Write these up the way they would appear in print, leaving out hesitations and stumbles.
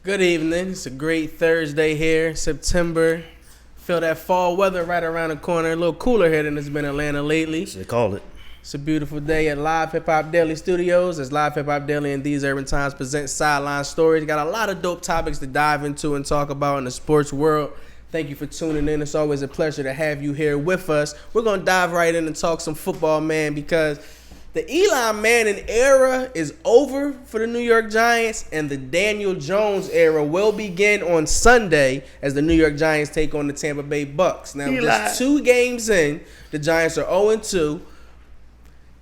Good evening. It's a great Thursday here, September. Feel that fall weather right around the corner. A little cooler here than it's been in Atlanta lately. They call it. It's a beautiful day at Live Hip Hop Daily Studios as Live Hip Hop Daily and These Urban Times present Sideline Stories. Got a lot of dope topics to dive into and talk about in the sports world. Thank you for tuning in. It's always a pleasure to have you here with us. We're going to dive right in and talk some football, man, because the Eli Manning era is over for the New York Giants, and the Daniel Jones era will begin on Sunday as the New York Giants take on the Tampa Bay Bucks. Now, just 2 games in, the Giants are 0-2.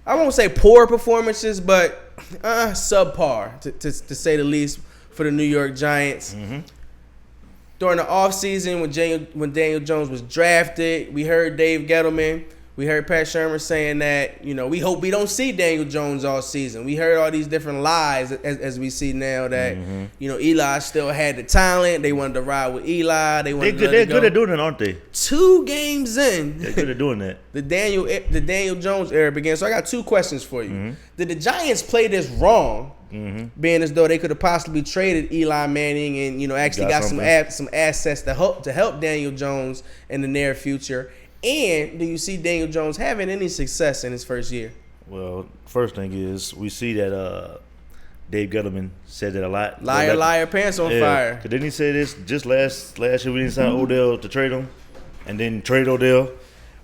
I won't say poor performances, but subpar, to say the least, for the New York Giants. Mm-hmm. During the offseason, when Daniel Jones was drafted, we heard Dave Gettleman, we heard Pat Shermer saying that, we hope we don't see Daniel Jones all season. We heard all these different lies as we see now that, Eli still had the talent. They wanted to ride with Eli. They're good at doing it, aren't they? 2 games in. They're good at doing that. The Daniel Jones era began. So I got 2 questions for you. Mm-hmm. Did the Giants play this wrong? Mm-hmm. Being as though they could have possibly traded Eli Manning and actually got some assets to help Daniel Jones in the near future. And do you see Daniel Jones having any success in his first year? Well, first thing is we see that Dave Gettleman said that a lot. Liar, pants on fire. Because didn't he say this just last year we didn't sign Odell to trade him, and then trade Odell.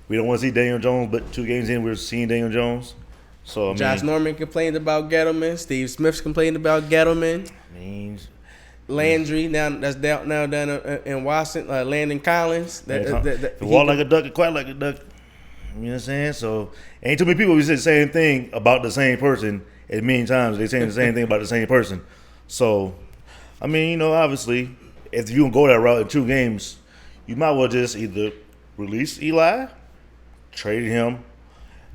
We don't want to see Daniel Jones, but 2 games in we're seeing Daniel Jones. So Josh Norman complained about Gettleman. Steve Smith complained about Gettleman. Landry down in Washington. Landon Collins. Walk like a duck and quack like a duck. You know what I'm saying? So ain't too many people who say the same thing about the same person as many times. They saying the same thing about the same person. So obviously, if you can go that route in 2 games, you might well just either release Eli, trade him.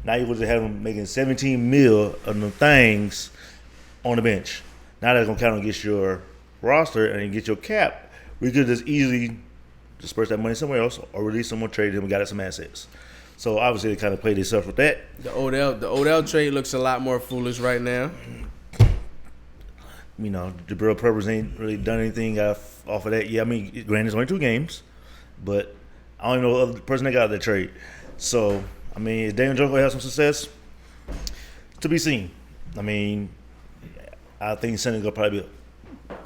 Now you would have him making $17 million of the things on the bench. Now that's gonna count against your roster and get your cap. We could just easily disperse that money somewhere else or release someone, trade him, and got some assets. So obviously they kind of played themselves with that. The Odell trade looks a lot more foolish right now. Jabril Peppers ain't really done anything off of that. Yeah, granted it's only 2 games, but I don't even know the other person that got that trade. So is Daniel Jones gonna have some success? To be seen. I think Sunday gonna probably be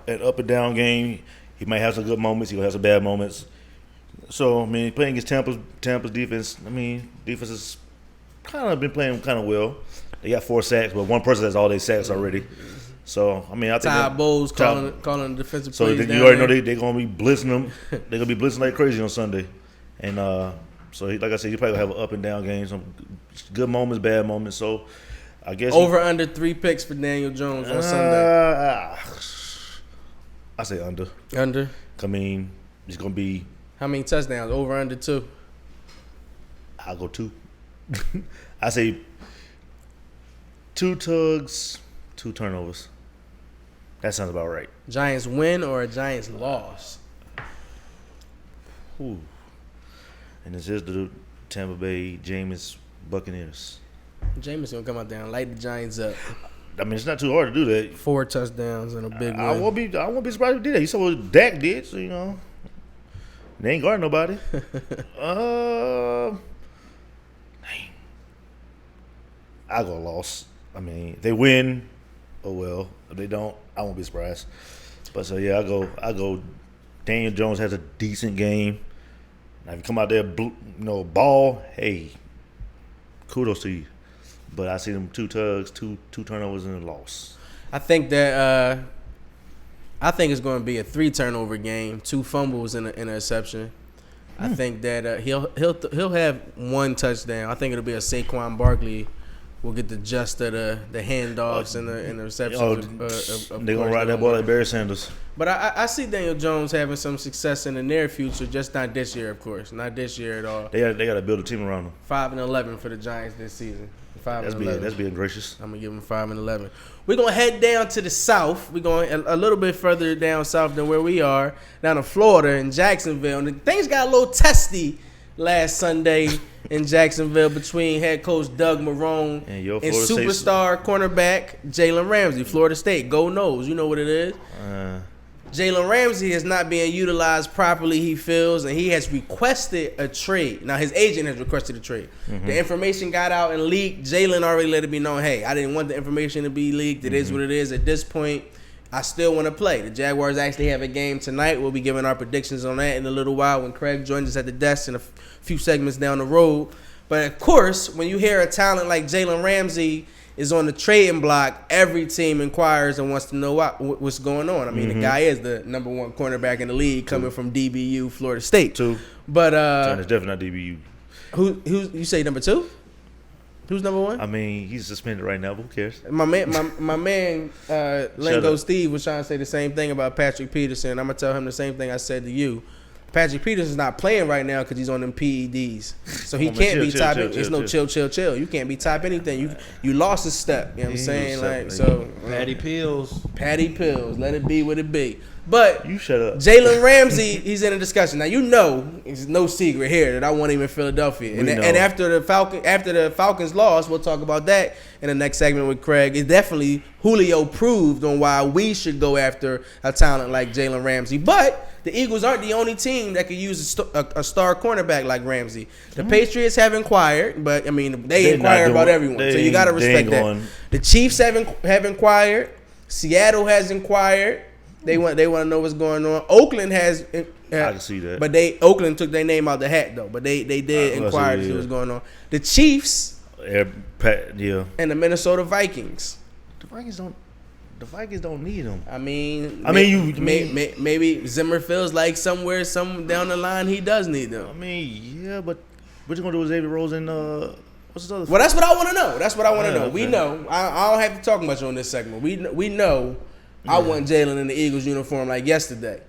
an up and down game. He might have some good moments. He will have some bad moments. So playing against Tampa's defense. Defense has kind of been playing kind of well. They got 4 sacks, but one person has all their sacks already. So I think Todd Bowles calling the defensive plays. So you already know they're gonna be blitzing them. They're gonna be blitzing like crazy on Sunday, and so like I said, he probably gonna have an up and down game. Some good moments, bad moments. So I guess over under 3 picks for Daniel Jones on Sunday. I say under. Under. It's gonna be. How many touchdowns? Over under 2. I'll go 2. I say 2 tugs, 2 turnovers. That sounds about right. Giants win or a Giants loss? Ooh. And this is the Tampa Bay Jameis Buccaneers. Jameis gonna come out there and light the Giants up. It's not too hard to do that. 4 touchdowns and a big win. I won't be surprised if he did that. You saw what Dak did, so they ain't guarding nobody. I go loss. They win. Oh well. If they don't, I won't be surprised. But so yeah, I go. Daniel Jones has a decent game. Now if you come out there, ball, hey, kudos to you. But I see them 2 tugs, 2 turnovers, and a loss. I think it's going to be a 3 turnover game, 2 fumbles and an interception. I think that he'll have 1 touchdown. I think it'll be a Saquon Barkley. We'll get the gist of the handoffs and the receptions. They're going to ride that ball like Barry Sanders. But I see Daniel Jones having some success in the near future, just not this year, of course. Not this year at all. They got to build a team around him. 5-11 for the Giants this season. That's being gracious. I'm going to give them 5-11. We're going to head down to the south. We're going a little bit further down south than where we are, down to Florida in Jacksonville. And things got a little testy last Sunday in Jacksonville between head coach Doug Marrone and superstar cornerback Jalen Ramsey. Florida State, go Noles. You know what it is. Jalen Ramsey is not being utilized properly, he feels, and he has requested a trade. Now, his agent has requested a trade. The information got out and leaked. Jalen already let it be known, hey, I didn't want the information to be leaked. It is what it is. At this point, I still want to play. The Jaguars actually have a game tonight. We'll be giving our predictions on that in a little while when Craig joins us at the desk in a few segments down the road. But, of course, when you hear a talent like Jalen Ramsey is on the trading block, every team inquires and wants to know what's going on. I mean, the guy is the number one cornerback in the league coming from DBU, Florida State. But it's definitely not DBU. Who you say number 2? Who's number 1? I mean, he's suspended right now. Who cares? My man, Lingo Steve was trying to say the same thing about Patrick Peterson. I'm gonna tell him the same thing I said to you. Patrick Peterson's not playing right now because he's on them PEDs, so he can't be top. It's no chill. You can't be top anything. You lost a step. You know what I'm saying? Like so. Patty Pills. Let it be what it be. But you shut up. Jalen Ramsey, he's in a discussion now. You know, it's no secret here that I want him in Philadelphia. And after the Falcons lost, we'll talk about that in the next segment with Craig. It's definitely Julio proved on why we should go after a talent like Jalen Ramsey. But the Eagles aren't the only team that could use a star cornerback like Ramsey. The Patriots have inquired, but I mean they inquire about everyone, so you got to respect that. The Chiefs have inquired. Seattle has inquired. They want to know what's going on. Oakland has. I can see that. But Oakland took their name out the hat though. But they did inquire to see what's going on. The Chiefs. Yeah. And the Minnesota Vikings. The Vikings don't need him. Maybe Zimmer feels like some down the line he does need them. I mean, yeah, but what you gonna do with Xavier Rose and what's his other? Well, that's what I want to know. We know. I don't have to talk much on this segment. We know. I want Jalen in the Eagles uniform like yesterday.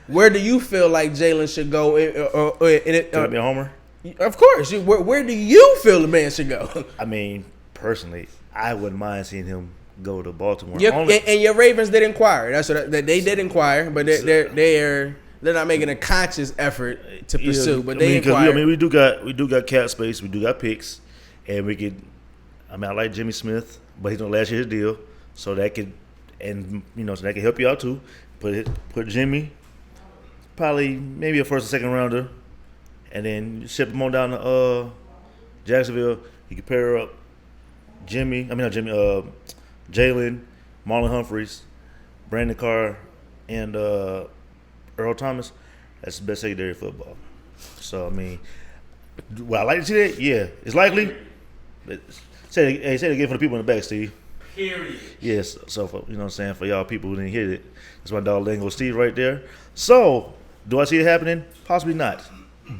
Where do you feel like Jalen should go? Should I be a homer? Of course. Where do you feel the man should go? I mean, personally, I wouldn't mind seeing him go to Baltimore. And your Ravens did inquire. That's what they did inquire, but they're not making a conscious effort to pursue. But they inquire. We do got cap space. We do got picks, and we could. I like Jimmy Smith, but he's on last year's deal, so that could. And so that can help you out too. Put Jimmy, probably maybe a first or second rounder, and then ship him on down to Jacksonville. You can pair up Jalen, Marlon Humphreys, Brandon Carr, and Earl Thomas. That's the best secondary football. So would I like to see that? Yeah, it's likely. Say it again for the people in the back, Steve. Period. Yes, so for, for y'all people who didn't hear it, that's my dog Lingo Steve right there. So, do I see it happening? Possibly not.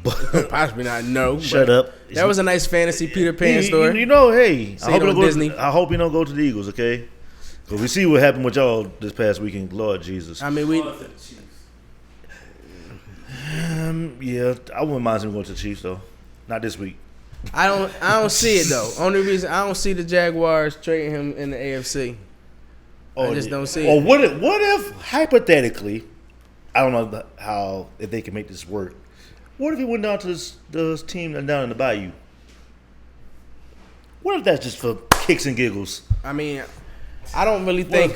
But possibly not. No. Shut up. That was a nice fantasy Peter Pan story. Hey, I hope you don't go to the Eagles, okay? Because we see what happened with y'all this past weekend. Lord Jesus. Yeah, I wouldn't mind him going to the Chiefs though. Not this week. I don't see it though. Only reason I don't see the Jaguars trading him in the AFC. I just don't see it. Or what if hypothetically, I don't know if they can make this work. What if he went down to this team down in the Bayou? What if that's just for kicks and giggles? I don't really think.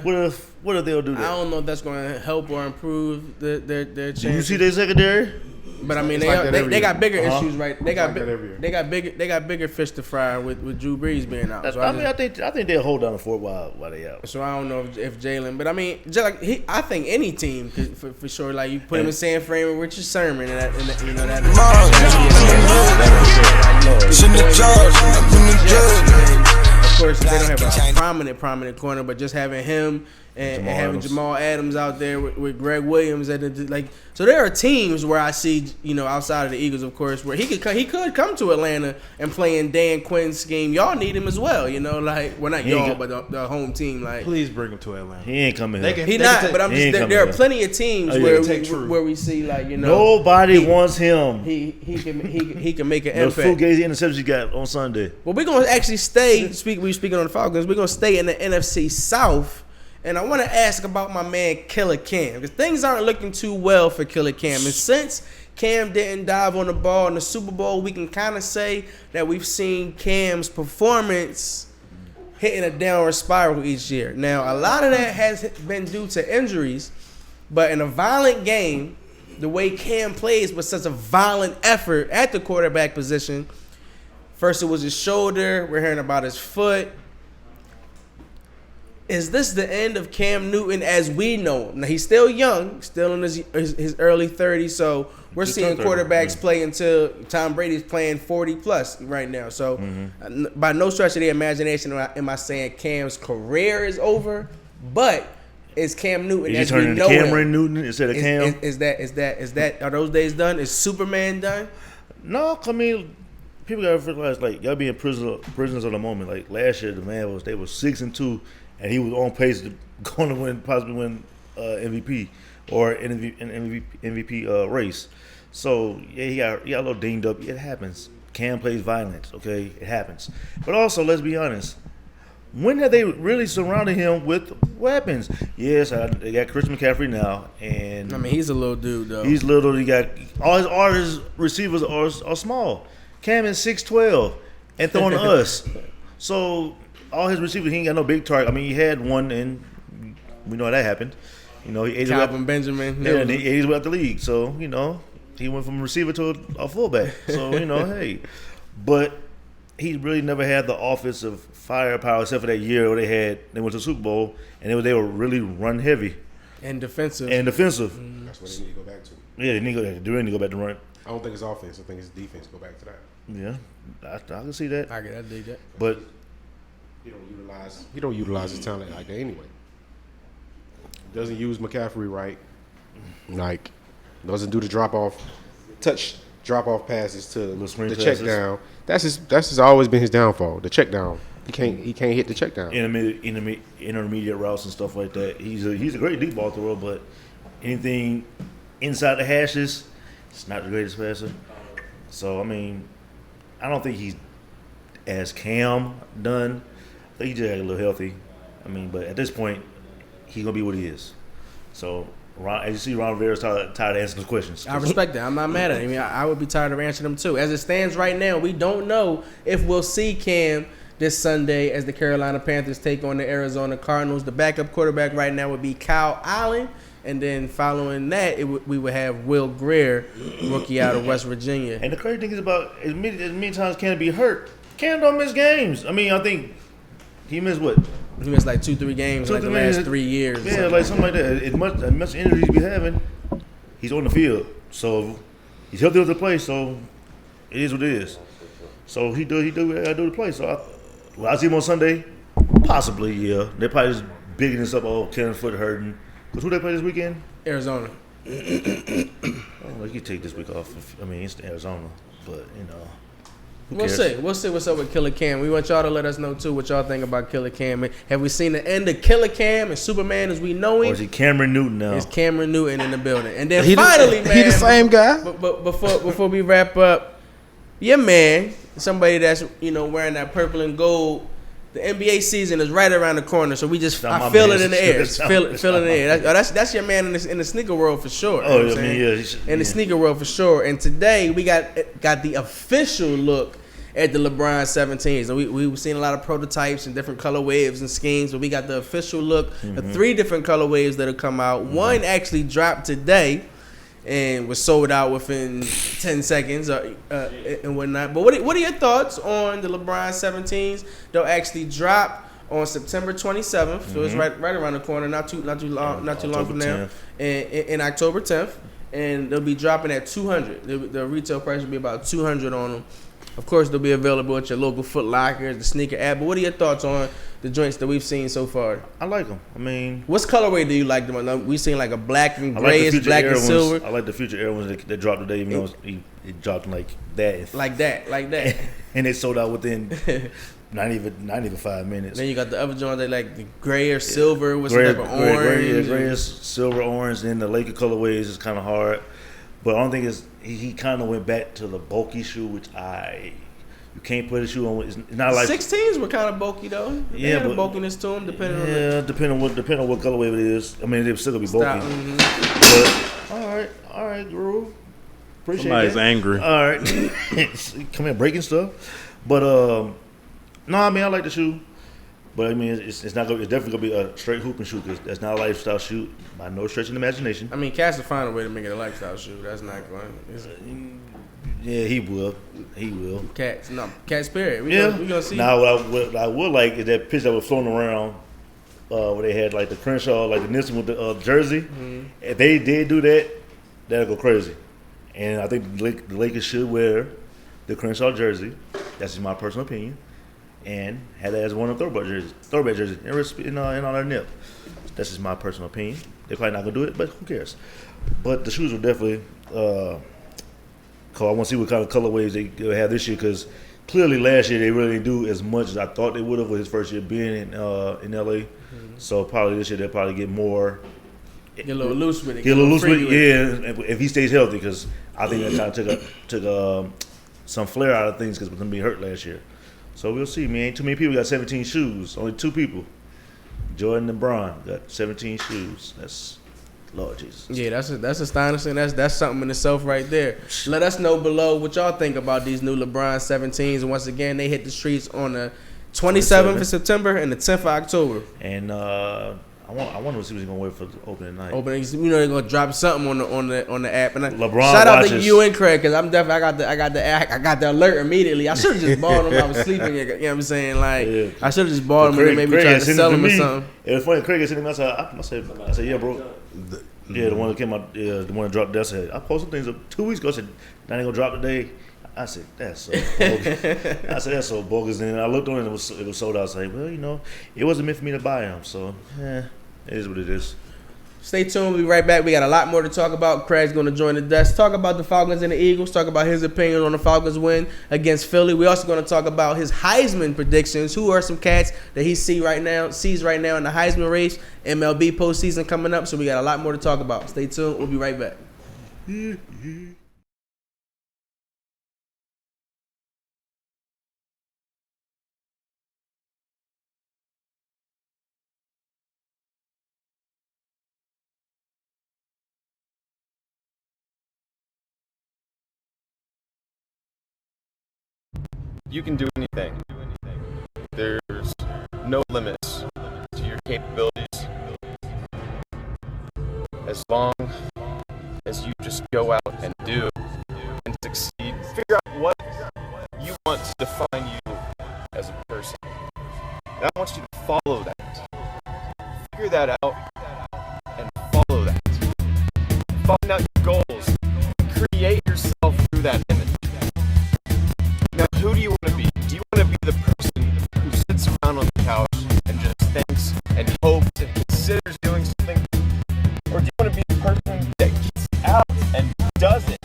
What if they'll do that? I don't know if that's going to help or improve their chances. Do you see their secondary? But they got bigger issues, right? They got bigger fish to fry with Drew Brees being out. So I think they'll hold down the fort while they out. So I don't know if Jalen, but I think any team could, for sure. Like you put him in San Fran with Richard Sherman and of course, they don't have a prominent corner, but just having him and having Jamal Adams out there with Greg Williams so there are teams where I see outside of the Eagles, of course, where he could come to Atlanta and play in Dan Quinn's scheme. Y'all need him as well, not y'all, but the home team. Please bring him to Atlanta. He ain't coming here. He's not, but I'm just there are plenty of teams where we see nobody wants him. He can make an impact. Those fugazi interceptions you got on Sunday. Well, we're gonna actually stay. We speaking on the Falcons. We're gonna stay in the NFC South. And I want to ask about my man Killer Cam, because things aren't looking too well for Killer Cam. And since Cam didn't dive on the ball in the Super Bowl, we can kind of say that we've seen Cam's performance hitting a downward spiral each year. Now, a lot of that has been due to injuries, But in a violent game, the way Cam plays with such a violent effort at the quarterback position, first it was his shoulder. We're hearing about his foot. Is this the end of Cam Newton as we know him? Now, he's still young, still in his early 30s, so we're seeing quarterbacks play until Tom Brady's playing 40-plus right now. So by no stretch of the imagination am I saying Cam's career is over, but is Cam Newton as we know Cameron him? Newton instead of Cam? Is that are those days done? Is Superman done? No, I mean, people gotta realize, like, y'all being prisoners of the moment. Like, last year, they were 6-2, and he was on pace to going to possibly win MVP or an MVP race. So yeah, he got a little dinged up. It happens. Cam plays violence. Okay, it happens. But also, let's be honest. When have they really surrounded him with weapons? Yes, they got Chris McCaffrey now, and I mean, he's a little dude though. He's little. He got all his receivers are small. Cam is 6'12" and throwing to us. So all his receivers, he ain't got no big target. I mean, he had one, and we know how that happened. You know, he ate Calvin Benjamin. Yeah, and he ate his way out the league. So you know, he went from a receiver to a fullback. So you know, hey, but he really never had the offensive firepower except for that year where they went to the Super Bowl and they were really run heavy and defensive. That's what they need to go back to. Yeah, they need to go back to run. I don't think it's offense. I think it's defense. Go back to that. Yeah, I can see that. I dig that. But he don't utilize his talent like that anyway. Doesn't use McCaffrey right. Like, doesn't do the drop off passes to the check down. That's always been his downfall. The check down. He can't hit the check down. Intermediate routes and stuff like that. He's a great deep ball thrower, but anything inside the hashes, it's not the greatest passer. So I mean, I don't think he's as Cam done. I think he just got a little healthy. I mean, but at this point, he's gonna be what he is. So as you see, Ron Rivera's tired of answering those questions. I respect that. I'm not mad at him. I mean, I would be tired of answering them too. As it stands right now, we don't know if we'll see Cam this Sunday as the Carolina Panthers take on the Arizona Cardinals. The backup quarterback right now would be Kyle Allen. And then following that, we would have Will Greer, rookie out of West Virginia. And the crazy thing is about as many times Cam be hurt, Cam don't miss games. I mean, I think he missed what? He missed like 2-3 games like the last 3 years. Yeah, like something like that. As much energy he be having, he's on the field. So he's healthy with the play. So it is what it is. So he do the play. So I see him on Sunday. Possibly, yeah. They're probably just bigging this up. Oh, Ken's foot hurting. Because who they play this weekend? Arizona. Well, you take this week off. It's Arizona, but you know. We'll see what's up with Killer Cam. We want y'all to let us know too what y'all think about Killer Cam. Have we seen the end of Killer Cam and Superman as we know him? Or is he Cameron Newton now? It's Cameron Newton in the building. And then finally, man, he the same guy. But before we wrap up, your man, somebody that's wearing that purple and gold. The NBA season is right around the corner, so I feel it in the air. Feel it in the air. That's your man in the sneaker world for sure. Oh, I mean, yeah. In the sneaker world for sure. And today we got the official look at the LeBron 17s. And we've seen a lot of prototypes and different colorways and schemes, but we got the official look of 3 different colorways that have come out. One actually dropped today and was sold out within 10 seconds and whatnot. But what are your thoughts on the LeBron 17s? They'll actually drop on September 27th, so it's right around the corner, not too long from now, and October 10th, and they'll be dropping at $200. The retail price will be about $200 on them. Of course, they'll be available at your local Foot Locker, the sneaker app. But what are your thoughts on the joints that we've seen so far? I like them. I mean, what colorway do you like them on? We've seen like a black and grayish, black and silver. I like the Future Air ones that dropped today, even though it dropped like that. Like that. And it sold out within not even 5 minutes. Then you got the other joints that like the gray or silver with some type of orange. Gray, silver, orange. Then the Laker colorways is kind of hard. But I don't think he kind of went back to the bulky shoe, which you can't put a shoe on. It's not like 16s were kind of bulky though. They had a bulkiness to them, depending on what colorway it is. I mean, they're still gonna be bulky. But all right, Groove. Appreciate Somebody's that. angry. All right, come here breaking stuff. But no, I mean I like the shoe. But I mean, it's not gonna. It's definitely gonna be a straight hoop and shoot. Cause that's not a lifestyle shoot by no stretch of the imagination. I mean, Cass will find a way to make it a lifestyle shoe. That's not going. Yeah, he will. He will. Cats, no, Cats. Period. We gonna see. Now, what I would like is that pitch that was floating around, where they had like the Crenshaw, like the Nixon with the jersey. Mm-hmm. If they did do that, that'll go crazy. And I think the Lakers should wear the Crenshaw jersey. That's just my personal opinion. And have that as one of the throwback jerseys, in on their nip. That's just my personal opinion. They're probably not gonna do it, but who cares? But the shoes will definitely. I want to see what kind of colorways they have this year, because clearly last year they really didn't do as much as I thought they would have with his first year being in LA. Mm-hmm. So probably this year they'll probably get more. Get a little loose with it. Get a little loose with it, yeah. If he stays healthy, because I think that kind of took some flair out of things because we're gonna be hurt last year. So we'll see, man. Ain't too many people got 17 shoes. Only 2 people. Jordan and Bron got 17 shoes. That's Lord Jesus. Yeah, that's astonishing. That's something in itself right there. Let us know below what y'all think about these new LeBron 17s. And once again, they hit the streets on the 27th of September and the 10th of October. And I want to see what he's gonna wear for the opening night. They're gonna drop something on the app. And LeBron shout out to watches. you and Craig, because I'm definitely I got the alert immediately. I should have just bought them. I was sleeping. You know what I'm saying? Like I should have just bought them and then maybe try to sell them or something. It was funny. Craig sent him. I said, yeah, bro. The one that came out, the one that dropped. That said, I posted things 2 weeks ago. I said, now they gonna drop today. I said, that's so bogus. That's so bogus. And I looked on it, it was sold out. I was like, well, it wasn't meant for me to buy them. So, it is what it is. Stay tuned. We'll be right back. We got a lot more to talk about. Craig's going to join the desk. Talk about the Falcons and the Eagles. Talk about his opinion on the Falcons win against Philly. We're also going to talk about his Heisman predictions. Who are some cats that he sees right now in the Heisman race? MLB postseason coming up. So we got a lot more to talk about. Stay tuned. We'll be right back. You can do anything. There's no limits to your capabilities as long as you just go out and do and succeed. Figure out what you want to define you as a person. And I want you to follow that. Figure that out and follow that. Find out your goals. Create yourself through that image. Now, who do you want to be? Do you want to be the person who sits around on the couch and just thinks and hopes and considers doing something? Or do you want to be the person that gets out and does it?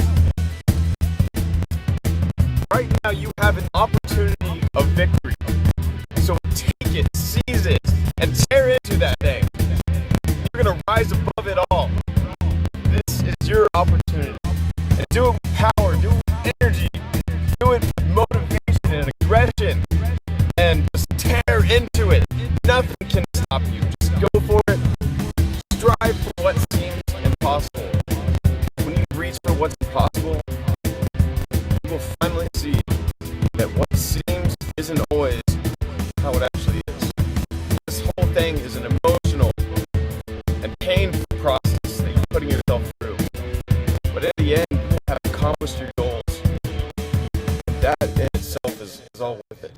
Right now, you have an opportunity of victory. So take it, seize it, and tear into that thing. You're going to rise above it all. This is your opportunity. And do it with power, do it with energy. Do it with motivation and aggression, and just tear into it. Nothing can stop you. Just go for it. Strive for what seems impossible. When you reach for what's impossible, you will finally see that what seems isn't always how it actually is. This whole thing is an emotional and painful process that you're putting yourself through. But at the end, you have accomplished your goals. That in itself is all worth it.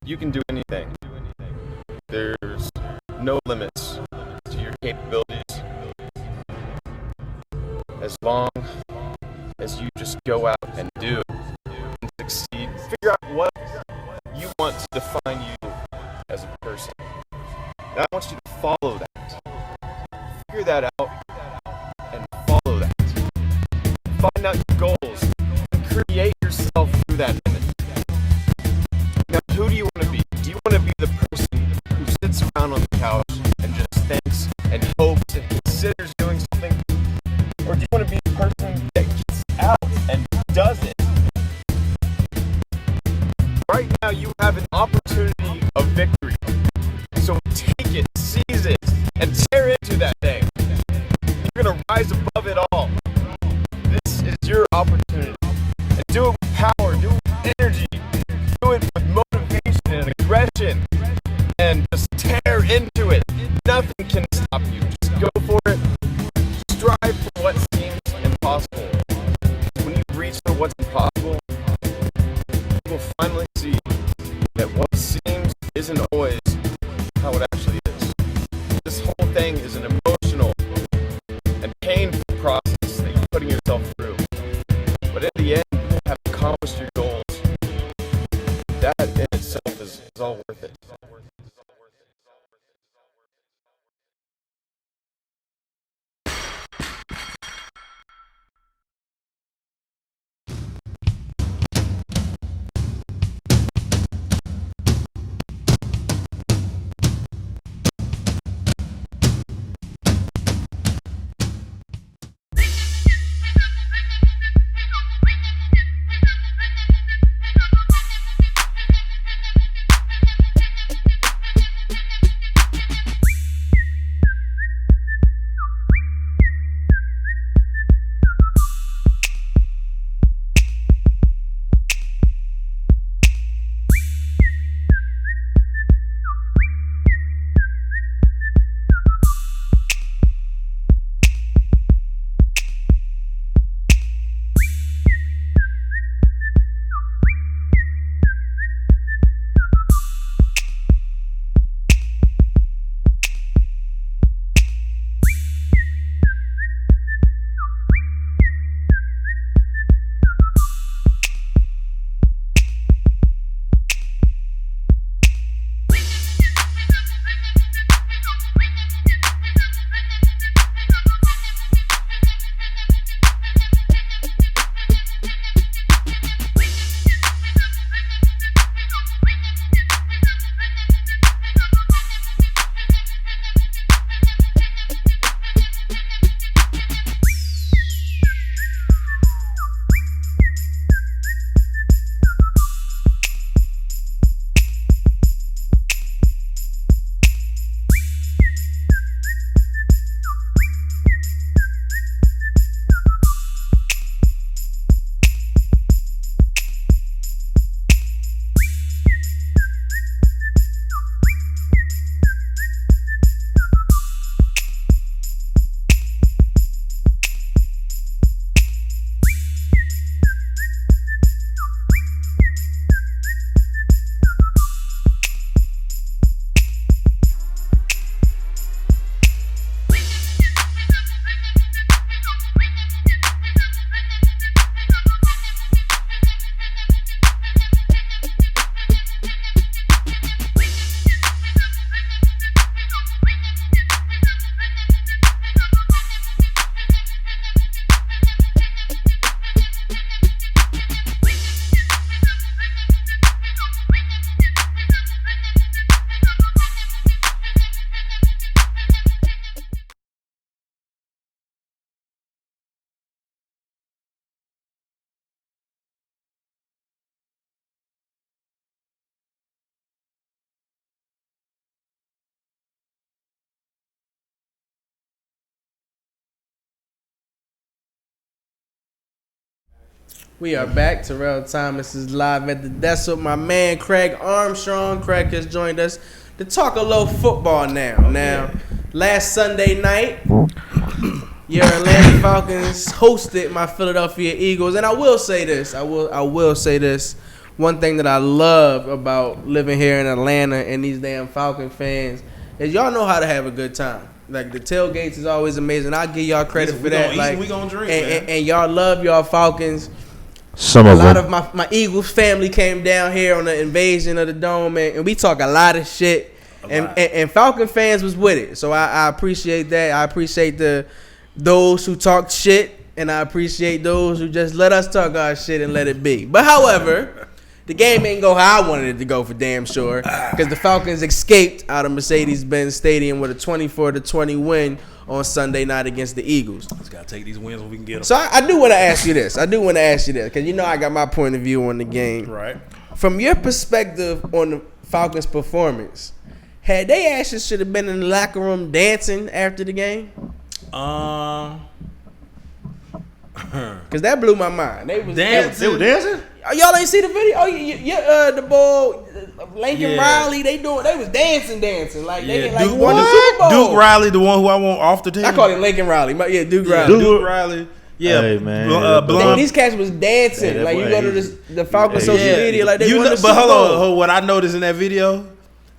you can do anything. There's no limits to your capabilities as long as you just go out and do and succeed. Figure out what you want to define you as a person. And I want you to follow that. Figure that out and follow that. Find out your goals and create yourself through that image. Now, who do you want to be? Do you want to be the person who sits around on the couch and just thinks and hopes and considers doing something? Or do you want to be the person that gets out and does it? Right now, you have an opportunity of victory. So take it, seize it, and tear into that thing. You're going to rise above it all. This is your opportunity. And do it with power, do it with energy, do it with motivation and aggression, and just tear into it. Nothing can stop you. Just go for it. Strive for what seems impossible. When you reach for what's impossible, you will finally see that what seems isn't always how it actually is. This whole thing is an emotional and painful process that you're putting yourself through. But at the end, you have accomplished your goals. That in itself is all worth it. We are back. Terrell Thomas is live at the desk with my man Craig Armstrong. Craig has joined us to talk a little football now. Last Sunday night, your Atlanta Falcons hosted my Philadelphia Eagles, and I will say this. one thing that I love about living here in Atlanta and these damn Falcon fans is y'all know how to have a good time. Like the tailgates is always amazing. I give y'all credit for that. Like we gonna drink, and y'all love y'all Falcons. Some A of lot them. of my Eagles family came down here on the invasion of the dome, and we talk a lot of shit. And Falcon fans was with it, so I appreciate that. I appreciate those who talk shit, and I appreciate those who just let us talk our shit and let it be. But however, the game ain't go how I wanted it to go for damn sure, because the Falcons escaped out of Mercedes-Benz Stadium with a 24-20 win on Sunday night against the Eagles. Just gotta take these wins when we can get them. So I do want to ask you this. Because you know I got my point of view on the game. Right. From your perspective on the Falcons' performance, had they actually should have been in the locker room dancing after the game? Because that blew my mind. They was Dancing? They were dancing? Y'all ain't see the video? Oh, the ball, Lincoln Riley, they was dancing like they like Duke, won the Super Bowl. Duke Riley, the one who I want off the team. I call it Lincoln Riley. Duke Riley. Duke Riley. Yeah, Hey, man. These cats was dancing. Hey, like you boy, go to the Falcon social Yeah. media, like they You won know, the but Super Bowl. hold on. What I noticed in that video,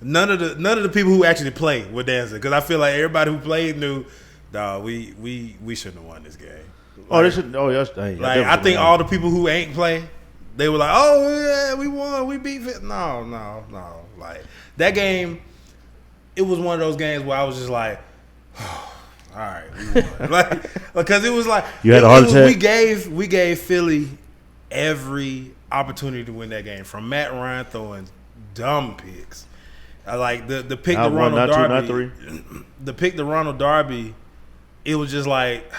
none of the people who actually played were dancing, because I feel like everybody who played knew, dawg, we shouldn't have won this game. Oh, they should. Oh, yes. Hey, Like I think all the people who ain't play, they were like, "Oh yeah, we won, we beat." No. Like that game, it was one of those games where I was just like, oh, "All right, we won." Like because it was like You had a heart attack? We gave Philly every opportunity to win that game, from Matt Ryan throwing dumb picks. I like the pick Not to one, Ronald not two, Darby. not three. The pick to Ronald Darby, it was just like,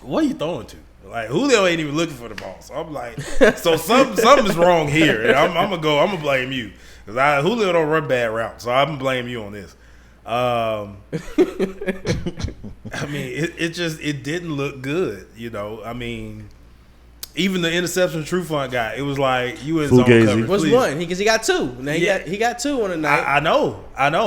what are you throwing to? Like Julio ain't even looking for the ball. So I'm like, so something's wrong here. And I'm gonna blame you, because Julio don't run bad routes. So I'm gonna blame you on this. I mean, it didn't look good. You know, I mean, even the interception True Fun got, it was like you in zone Fugazi. coverage. What's please. one? Because he got two. Now he got two on the night. I know.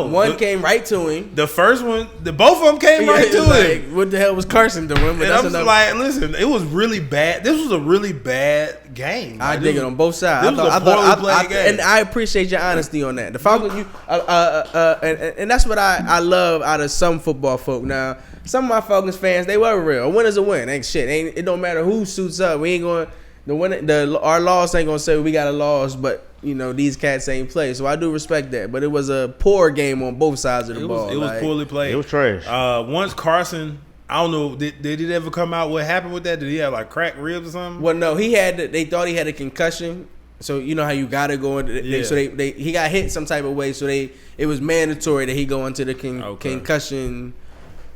One came right to him. The first one, both of them came right It to was him. like, what the hell was Carson doing? But And that's I'm just another. like, listen, it was really bad. This was a really bad game. I Like, dig this it on both sides. This was a poorly played game. And I appreciate your honesty on that. The Falcons, and that's what I love out of some football folk. Now, some of my Falcons fans, they were real. A win is a win. Ain't shit. It don't matter who suits up. We ain't going. Our loss ain't gonna say we got a loss, but you know these cats ain't play. So I do respect that. But it was a poor game on both sides of the ball. It was poorly played. It was trash. Once Carson, I don't know, did it ever come out what happened with that? Did he have like cracked ribs or something? Well, no, they thought he had a concussion. So you know how you gotta go into he got hit some type of way. So it was mandatory that he go into the concussion.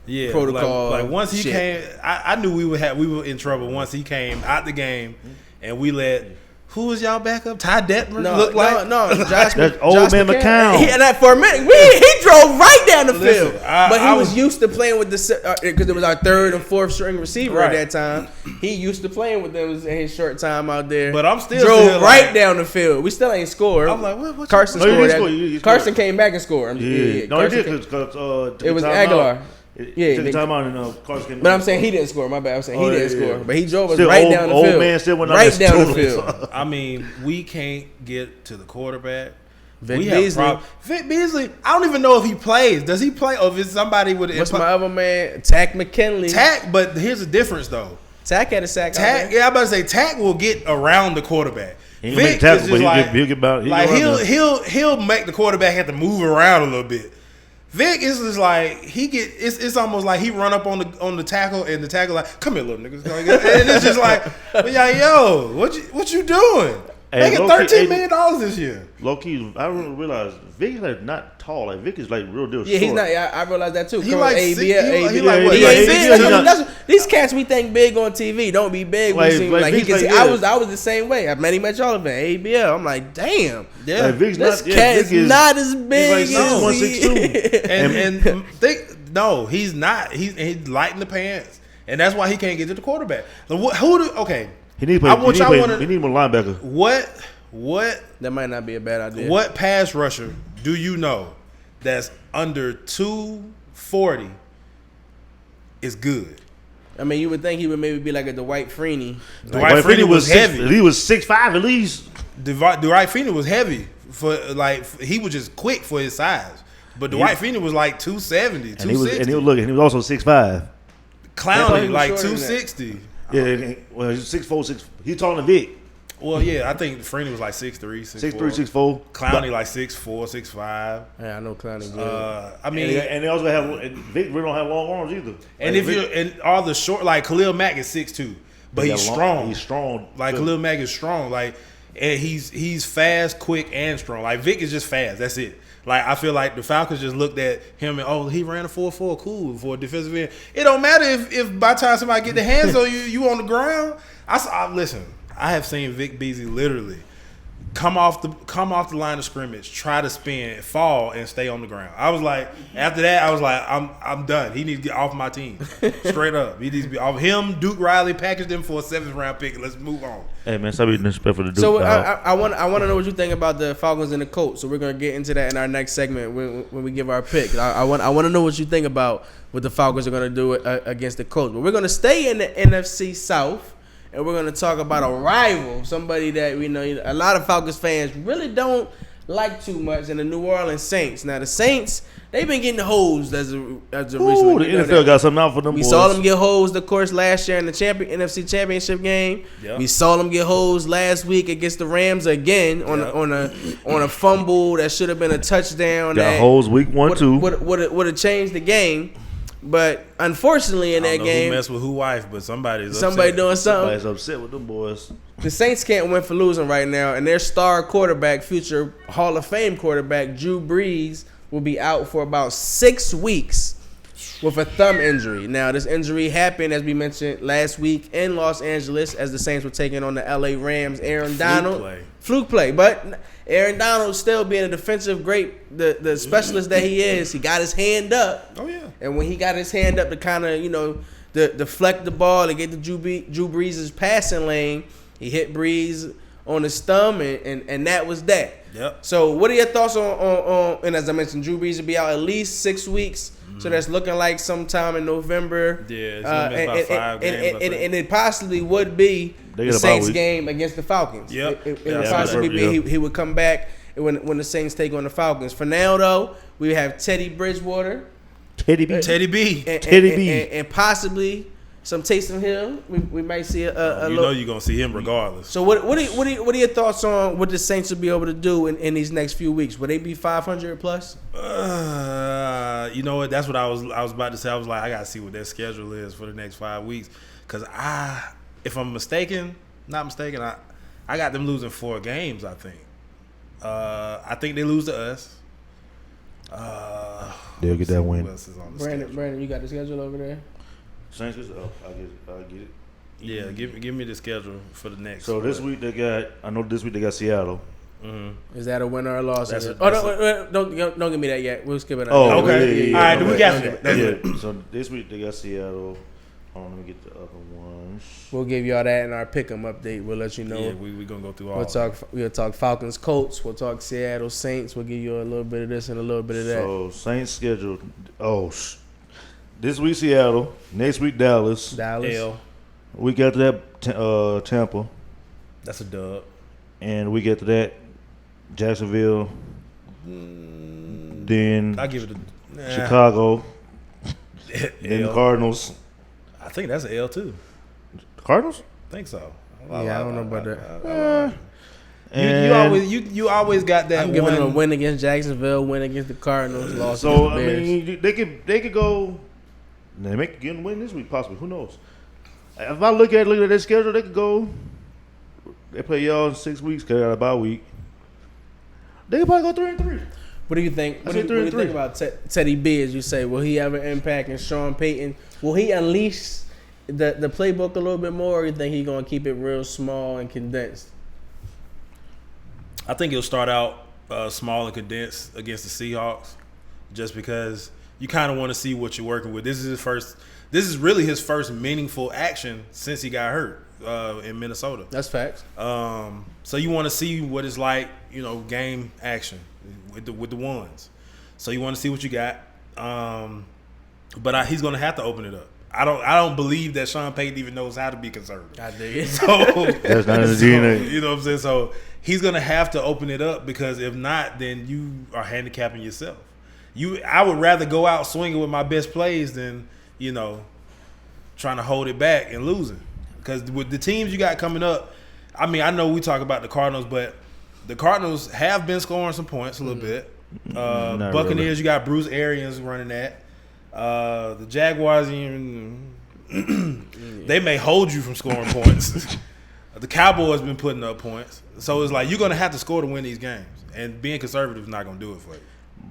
Yeah, protocol. Like once he shit. came, I knew we were in trouble once he came out the game, and we let. Who was y'all backup? Ty Detmer looked like? No, Josh. That's old man McCown. And that for a minute, he drove right down the Listen, field. I But he was was used to playing with because it was our third and fourth string receiver Right. at that time. He used to playing with them in his short time out there. But I'm still drove sitting right like- down the field. We still ain't scored. I'm like, what? Carson No, he scored. did score. He scored. Carson came back and scored. Yeah. No, Carson he did because It was Aguilar. Yeah, took they- the time out and Carson came But back. I'm saying he didn't score. My bad. I'm saying he Oh, didn't yeah. score. But he drove us Still right old- down the old field. man still went out right there down the still. field. I mean, we can't get to the quarterback. Vic we Beasley. have Vic Beasley. I don't even know if he plays. Does he play, or if it's somebody with What's my other man? Tack McKinley. Tack? But here's the difference, though. Tack had a sack. Tack, yeah, I'm about to say Tack will get around the quarterback. He ain't gonna make tackles, but he'll get about. He'll make the quarterback have to move around a little bit. Vic is just like it's almost like he run up on the tackle, and the tackle like, come here, little niggas, and it's just like, yo, what you doing? Hey, Making $13 million this year. Low key, I didn't realize Vic is like not tall. Like Vic is like real deal. Yeah, short. he's not. I realized that too. He like ABL, he like what? He Like ain't ABL, big. he not- That's what- these cats we think big on TV don't be big. Like- we seem like like he Vic's can see. like, yeah. I was the same way. I met him at y'all event. ABL. I'm like, damn. Yeah, Like, Vic's This not, yeah, cat Vic is not as big He's like as 6'1", 6'2". and no, he's not. He's light in the pants, and that's why he can't get to the quarterback. So okay? He need to play. I want y'all wanna- He need more linebacker. What That might not be a bad idea. What pass rusher do you know that's under 240 is good? I mean, you would think he would maybe be like a Dwight Freeney. Dwight Freeney was heavy. He was 6'5" at least. Dwight Freeney was heavy he was just quick for his size. But Dwight Freeney was like 270, 260. And he was also 6'5". Clowney like shorter than 260. Yeah, well, he's 6'4", he's taller than Vic. Well, yeah, I think Freeney was like 6'3", 6'4". 6'3", 6'4". Clowney like 6'4", 6'5". Yeah, I know Clowney good. I mean, and they also have Vic really don't have long arms either. and if you're and all the short, like Khalil Mack is 6'2", but he's strong. He's strong. Like Khalil Mack is strong. Like, and he's fast, quick, and strong. Like Vic is just fast. That's it. Like I feel like the Falcons just looked at him and he ran a 4.4, cool for a defensive end. It don't matter if by the time somebody get their hands on you on the ground. Listen. I have seen Vic Beasley literally come off the line of scrimmage, try to spin, fall, and stay on the ground. I was like, after that, I was like, I'm done. He needs to get off my team, straight up. He needs to be off him. Duke Riley packaged him for a 7th round pick. Let's move on. Hey man, stop being disrespectful to Duke. So I want to know what you think about the Falcons and the Colts. So we're gonna get into that in our next segment when we give our pick. I want to know what you think about what the Falcons are gonna do against the Colts. But we're gonna stay in the NFC South. And we're going to talk about a rival, somebody that we know a lot of Falcons fans really don't like too much, in the New Orleans Saints. Now, the Saints, they've been getting hosed as of recently. The NFL got something out for them boys. We saw them get hosed, of course, last year in the NFC Championship game. Yep. We saw them get hosed last week against the Rams again on a fumble that should have been a touchdown. Got hosed week 1, 2. Would have changed the game. But unfortunately, in that game, who messed with who wife, but somebody doing something. Somebody's upset with them boys. The Saints can't win for losing right now, and their star quarterback, future Hall of Fame quarterback Drew Brees, will be out for about 6 weeks with a thumb injury. Now, this injury happened, as we mentioned last week, in Los Angeles, as the Saints were taking on the LA Rams. Aaron Donald, fluke play, but Aaron Donald, still being a defensive great, the specialist that he is, he got his hand up. Oh yeah. And when he got his hand up to kind of, deflect the ball and get to Drew Brees' passing lane, he hit Brees on his thumb, and that was that. Yep. So what are your thoughts on and as I mentioned, Drew Brees will be out at least 6 weeks. Mm-hmm. So that's looking like sometime in November. Yeah, it's about 5 games. And it possibly would be the Saints game against the Falcons. Yep. It would possibly be he would come back when the Saints take on the Falcons. For now, though, we have Teddy Bridgewater. Teddy B. And possibly some Taysom Hill. We might see a you know you're gonna see him regardless. So what are your thoughts on what the Saints will be able to do in these next few weeks? Will they be 500 plus? You know what? That's what I was about to say. I was like, I gotta see what their schedule is for the next 5 weeks, because if I'm not mistaken, I got them losing 4 games. I think they lose to us. They'll get that win. Brandon, you got the schedule over there? Saints is up. I'll get it. Yeah, give me the schedule for the next. So this week they got Seattle. Mm-hmm. Is that a win or a loss? Don't give me that yet. We'll skip it. Oh, okay. Yeah, all right, we got it. Yeah. So this week they got Seattle. Hold on, let me get the other ones. We'll give y'all that in our pick'em update. We'll let you know. Yeah, we're gonna go through all. We'll talk Falcons, Colts. We'll talk Seattle Saints. We'll give you a little bit of this and a little bit of that. So Saints schedule. This week Seattle. Next week Dallas. L. Week after that Tampa. That's a dub. And week after that Jacksonville. Then I give it a Chicago. Then the Cardinals. I think that's an L too. Cardinals? I think so. I don't know about that. You always got that. I'm giving them a win against Jacksonville, win against the Cardinals, loss so against the Bears. I mean, they could go. They may get a win this week, possibly. Who knows? If I look at their schedule, they could go. They play y'all in 6 weeks. Cause they got a bye week. They could probably go 3-3. What do you think? What do you think about Teddy B? As you say, will he have an impact? And Sean Payton, will he unleash the playbook a little bit more, or you think he's gonna keep it real small and condensed? I think he'll start out small and condensed against the Seahawks, just because you kind of want to see what you're working with. This is really his first meaningful action since he got hurt in Minnesota. That's facts. So you want to see what it's like, game action with the ones. So you want to see what you got. But he's going to have to open it up. I don't believe that Sean Payton even knows how to be conservative. I dig it. So That's not in the DNA. you know what I'm saying? So he's gonna have to open it up, because if not, then you are handicapping yourself. I would rather go out swinging with my best plays than, trying to hold it back and losing. Because with the teams you got coming up, I mean, I know we talk about the Cardinals, but the Cardinals have been scoring some points a little bit. Buccaneers, really. you got Bruce Arians running that. The Jaguars, they may hold you from scoring points. The Cowboys been putting up points. So it's like you're going to have to score to win these games. And being conservative is not going to do it for you.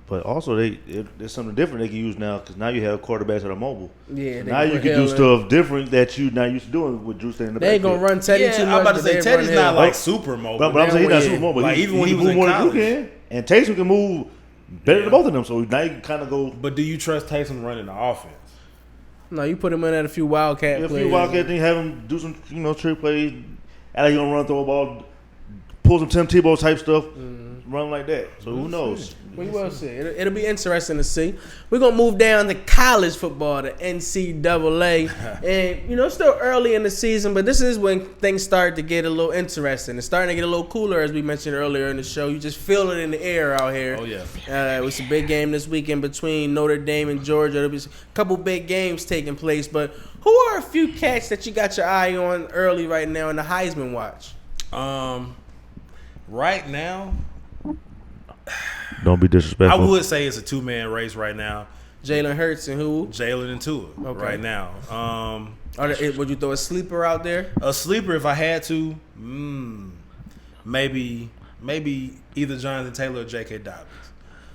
But also, there's something different they can use now, because now you have quarterbacks that are mobile. Yeah, Now you can do stuff different that you're not used to doing with Drew staying in the They ain't backfield. gonna run Teddy too much. I'm about to say but they Teddy's run not Hill. like super mobile. But I'm saying he's not super mobile. Like, even when he was move in more than college. you can, and Taysom can move better than both of them. So now you can kind of go. But do you trust Taysom running the offense? No, you put him in at a few wildcat If plays. you Wildcat thing, have him do some trick plays, act like he gonna run throw a ball, pull some Tim Tebow type stuff, run like that. So who knows? We will see. It'll be interesting to see. We're gonna move down to college football, the NCAA, and it's still early in the season, but this is when things start to get a little interesting. It's starting to get a little cooler, as we mentioned earlier in the show. You just feel it in the air out here. Oh, yeah. It's a big game this weekend between Notre Dame and Georgia. There'll be a couple big games taking place, but who are a few cats that you got your eye on early right now in the Heisman watch? Right now, Don't be disrespectful. I would say it's a two-man race right now. Jalen Hurts and who? Jalen and Tua right now. Would you throw a sleeper out there? A sleeper, if I had to, maybe either Jonathan Taylor or J.K. Dobbins.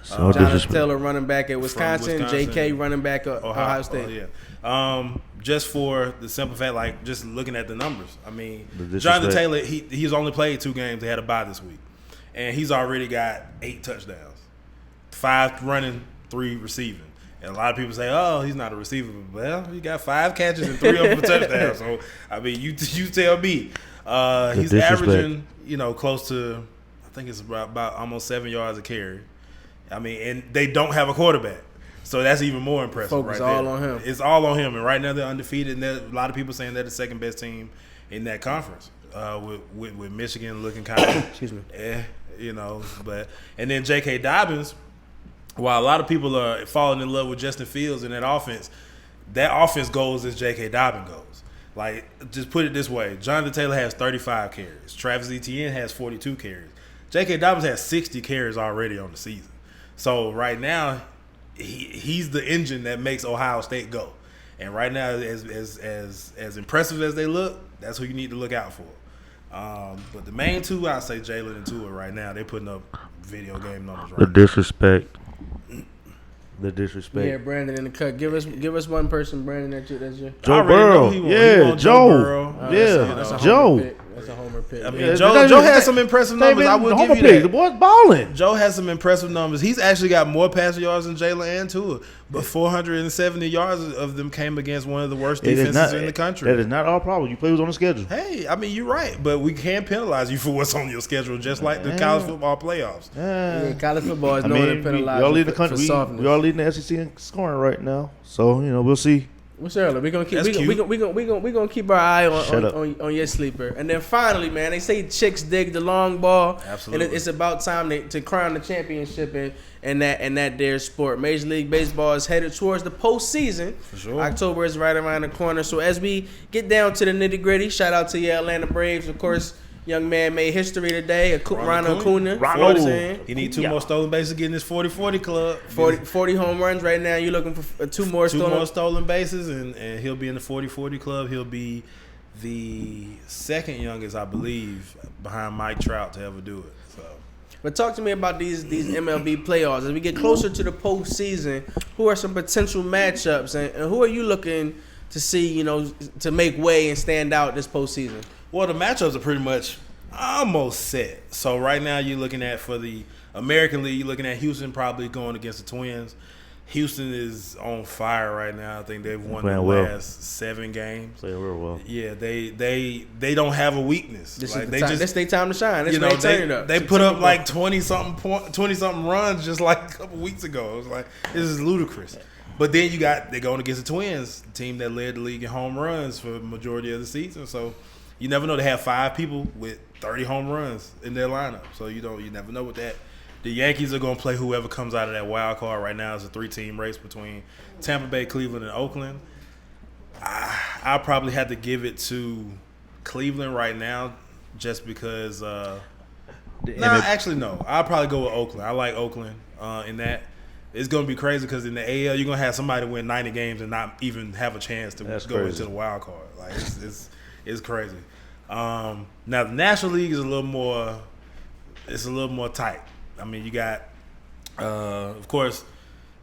So Jonathan disrespectful. Taylor running back at Wisconsin, J.K. running back at Ohio State. Just for the simple fact, like just looking at the numbers. I mean, The Jonathan disrespect. Taylor, he's only played 2 games. They had a bye this week. And he's already got 8 touchdowns. 5 running, 3 receiving. And a lot of people say, oh, he's not a receiver. Well, he got 5 catches and 3 of them for touchdowns. So, I mean, you tell me. He's disrespect. averaging, close to, I think it's about almost 7 yards a carry. I mean, and they don't have a quarterback. So that's even more impressive. Focus right all there. on him. It's all on him. And right now they're undefeated. And a lot of people saying they're the second best team in that conference. With Michigan looking kind of, Excuse me. But and then J.K. Dobbins, while a lot of people are falling in love with Justin Fields and that offense goes as J.K. Dobbins goes. Like, just put it this way: Jonathan Taylor has 35 carries. Travis Etienne has 42 carries. J.K. Dobbins has 60 carries already on the season. So right now, he's the engine that makes Ohio State go. And right now, as impressive as they look, that's who you need to look out for. But the main two, I'd say Jalen and Tua right now, they're putting up video game numbers right The now. disrespect. The disrespect. Yeah, Brandon in the cut. Give us one person, Brandon. That's your. Joe I already know Burrow. he want Yeah, Joe Joe. Burrow. That's a homer Joe. pick. That's a homer pick. I mean, Yeah, Joe has some impressive numbers. I will give you The that. boy's balling. Joe has some impressive numbers. He's actually got more passing yards than Jalen and Tua, but 470 yards of them came against one of the worst defenses in the country. That is not our problem. You play who's on the schedule. Hey, I mean, you're right, but we can penalize you for what's on your schedule, just like the college football playoffs. Yeah, college football is I known mean, to penalize we all you lead the for country. softness. We all leading the SEC in scoring right now. So we'll see. What's early? We're gonna keep That's cute. we gonna keep our eye Shut up. on your sleeper. And then finally, man, they say chicks dig the long ball. Absolutely. And it's about time to crown the championship in that their sport. Major League Baseball is headed towards the postseason. For sure. October is right around the corner. So as we get down to the nitty gritty, shout out to your Atlanta Braves. Of course, young man made history today. Ronald Acuna. Ronald. He need 2 more stolen bases to get in his 40-40 club. 40 home runs right now. You're looking for 2 more 2 stolen. more stolen bases, and he'll be in the 40-40 club. He'll be the second youngest, I believe, behind Mike Trout to ever do it. So. But talk to me about these MLB playoffs. As we get closer to the postseason, who are some potential matchups, and who are you looking to see, to make way and stand out this postseason? Well, the matchups are pretty much almost set. So right now you're looking at, for the American League, you're looking at Houston probably going against the Twins. Houston is on fire right now. I think they've won the Playing well. last 7 games. Play real well. Yeah, they don't have a weakness. This Like, is they time. just, This their time to shine. This you know, turn it up. they put up like 20 something runs just like a couple weeks ago. It was like, this is ludicrous. But then they're going against the Twins, the team that led the league in home runs for the majority of the season. So you never know. They have 5 people with 30 home runs in their lineup. So you never know what that. The Yankees are going to play whoever comes out of that wild card. Right now, it's a 3-team race between Tampa Bay, Cleveland, and Oakland. I'll probably have to give it to Cleveland right now, just because. Actually, no. I'll probably go with Oakland. I like Oakland in that. It's going to be crazy because in the AL, you're going to have somebody win 90 games and not even have a chance to go into the wild card. Like it's crazy. Now the National League is a little more tight. I mean, you got, of course,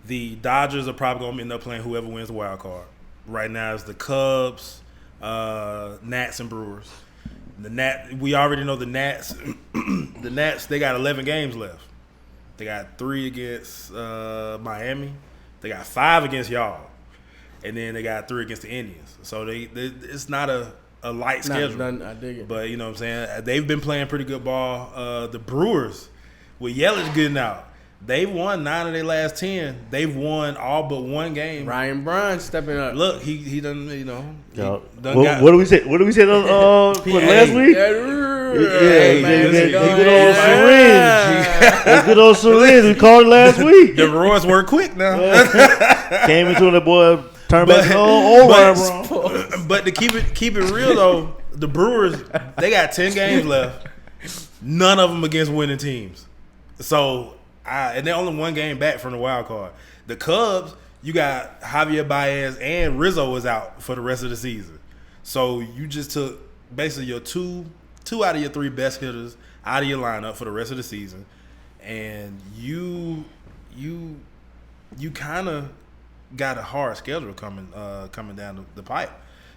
the Dodgers are probably going to end up playing whoever wins the wild card. Right now, it's the Cubs, Nats, and Brewers. We already know the Nats. The Nats, they got 11 games left. They got 3 against Miami. They got 5 against y'all, and then they got 3 against the Indians. So it's not a light schedule. I dig it. But you know what I'm saying? They've been playing pretty good ball. The Brewers, with Yelich getting out, they've won 9 of their last 10. They've won all but 1 game. Ryan Braun stepping up. Look, he done, what do we say? What do we say last week? Good old syringe. Good old syringe. We called it last week. The Royals work quick now. Came into the boy. Turn back. But to keep it real though, the Brewers, they got 10 games left. None of them against winning teams. So, and they're only 1 game back from the wild card. The Cubs, you got Javier Baez and Rizzo is out for the rest of the season. So you just took basically your two out of your 3 best hitters out of your lineup for the rest of the season, and you kind of got a hard schedule coming down the pipe.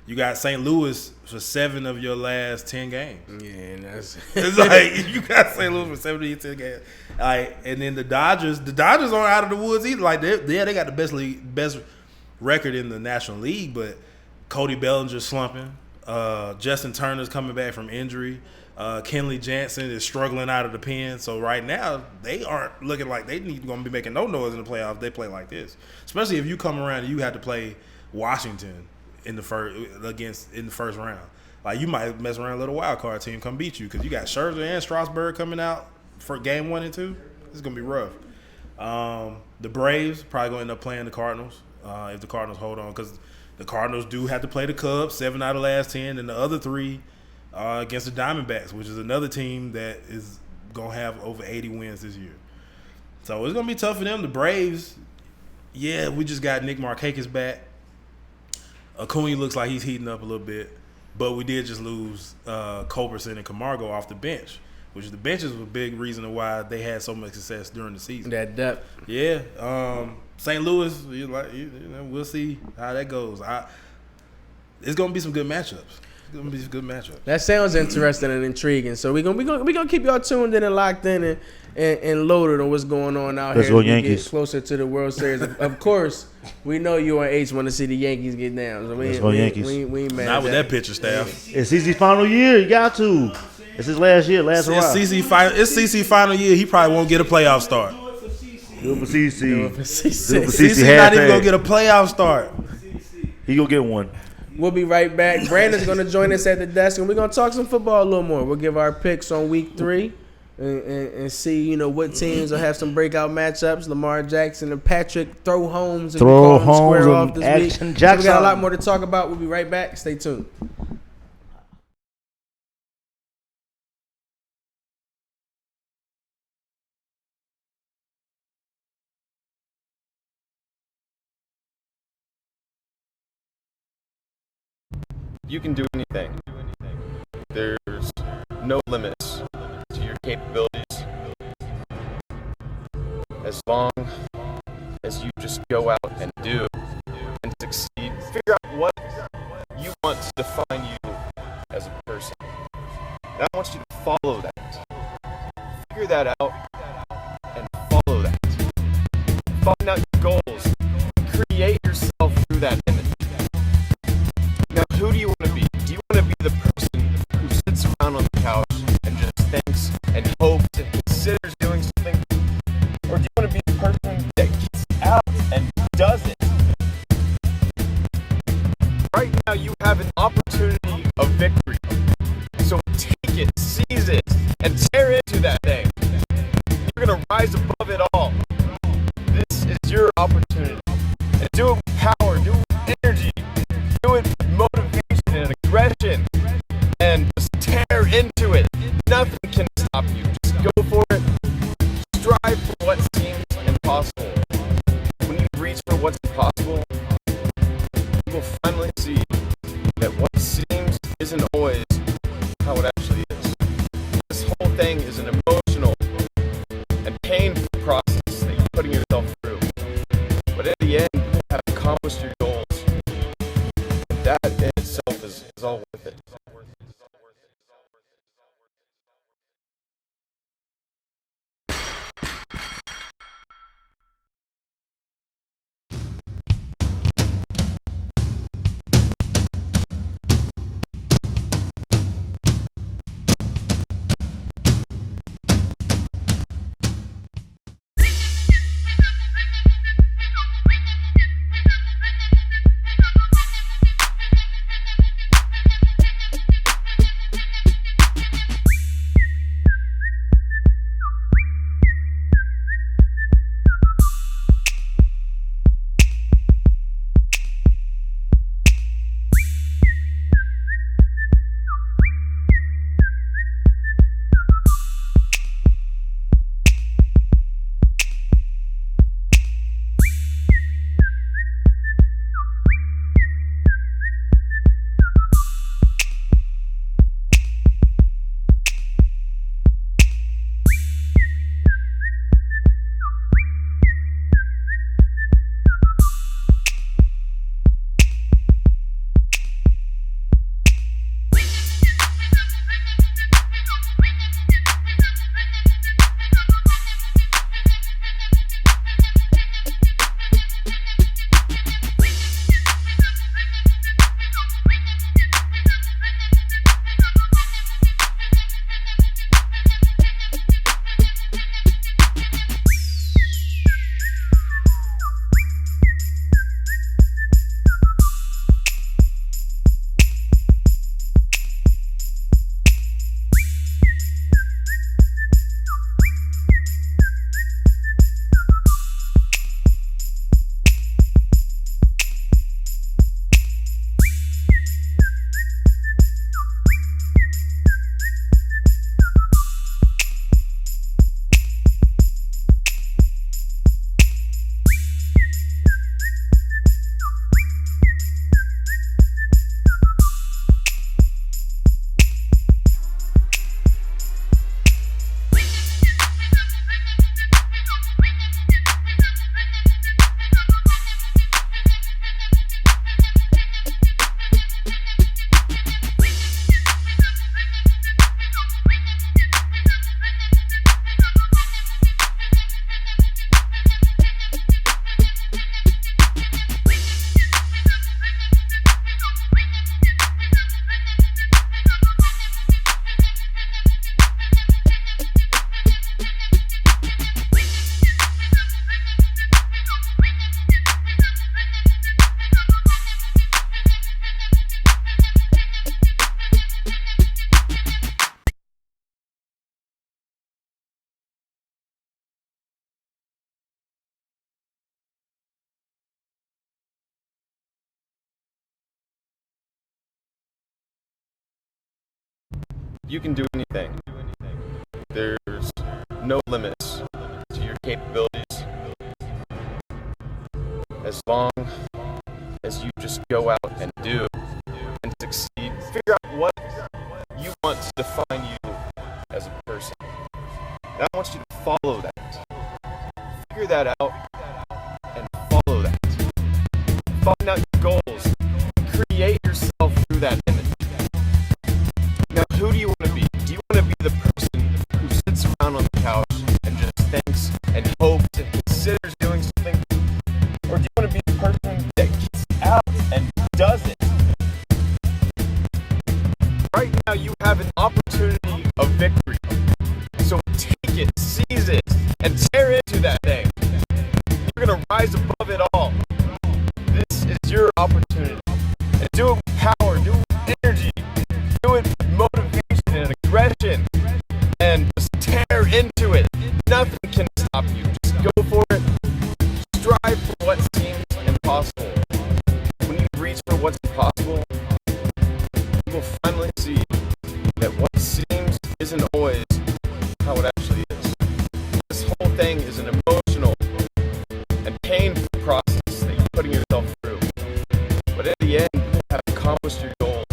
You got St. Louis for 7 of your last 10 games. Yeah, and it's like you got St. Louis for 7 of your 10 games. Like, and then the Dodgers aren't out of the woods either. Like they got the best record in the National League, but Cody Bellinger's slumping. Justin Turner's coming back from injury. Kenley Jansen is struggling out of the pen. So right now they aren't looking like they going to be making no noise in the playoffs. If they play like this, especially if you come around and you have to play Washington in the first round. Like, you might mess around and let a wild card team come beat you because you got Scherzer and Strasburg coming out for game 1 and 2. It's gonna be rough. The Braves probably gonna end up playing the Cardinals if the Cardinals hold on, because the Cardinals do have to play the Cubs 7 out of the last 10, and the other 3 against the Diamondbacks, which is another team that is gonna have over 80 wins this year. So it's gonna be tough for them. The Braves, yeah, we just got Nick Markakis back. Acuna looks like he's heating up a little bit, but we did just lose Culberson and Camargo off the bench, which the benches was a big reason why they had so much success during the season. That depth. Yeah. St. Louis, we'll see how that goes. It's gonna be some good matchups. That sounds interesting and intriguing. So we gonna keep y'all tuned in and locked in and loaded on what's going on out Let's here. go As we Yankees. get closer to the World Series. Of course, we know you and H want to see the Yankees get down. So Let's go Yankees. We ain't mad. Not at with that pitcher staff. It's CC's final year. You got to. It's his last year. Last hurrah. It's CC final year. He probably won't get a playoff start. Do it for CC. Do it for CC. CC not even gonna get a playoff start. He gonna get one. We'll be right back. Brandon's going to join us at the desk, and we're going to talk some football a little more. We'll give our picks on week 3 and see, what teams will have some breakout matchups. Lamar Jackson and Patrick Throw-Homes. Square off this week. So we got a lot more to talk about. We'll be right back. Stay tuned. You can do anything. There's no limits to your capabilities as long as you just go out and do and succeed. Figure out what you want to define you as a person. And I want you to follow that. Figure that out and follow that. Find out your goals. Create yourself through that image. Now, who do you want to be? Do you want to be the person who sits around on the couch and just thinks and hopes and considers doing something? Or do you want to be the person that gets out and does it opportunity of victory. So take it, seize it, and tear into that thing. You're going to rise above it all. This is your opportunity. And do it with power, do it with energy, do it with motivation and aggression, and just tear into it. Nothing can stop you. Just go for it. Strive for what seems impossible. When you reach for what's impossible, you will finally see that what seems isn't always how it actually is. This whole thing is an emotional and painful process that you're putting yourself through. But at the end, you have accomplished your goals. That in itself is all worth it. You can do anything. There's no limits to your capabilities as long as you just go out and do and succeed. Figure out what you want to define you as a person. And I want you to follow that. Figure that out and follow that. Find out your goals. Create yourself through that image. Now, who do you want to be? Do you want to be the person who sits around on the couch and just thinks and hopes and considers doing something? Or do you want to be the person that gets out and does it? Right now, you have an opportunity of victory. So take it, seize it, and tear into that thing. You're going to rise above it all. This is your opportunity. And do it with power, do it with for what's impossible, you will finally see that what seems isn't always how it actually is. This whole thing is an emotional and painful process that you're putting yourself through. But in the end, you have accomplished your goals.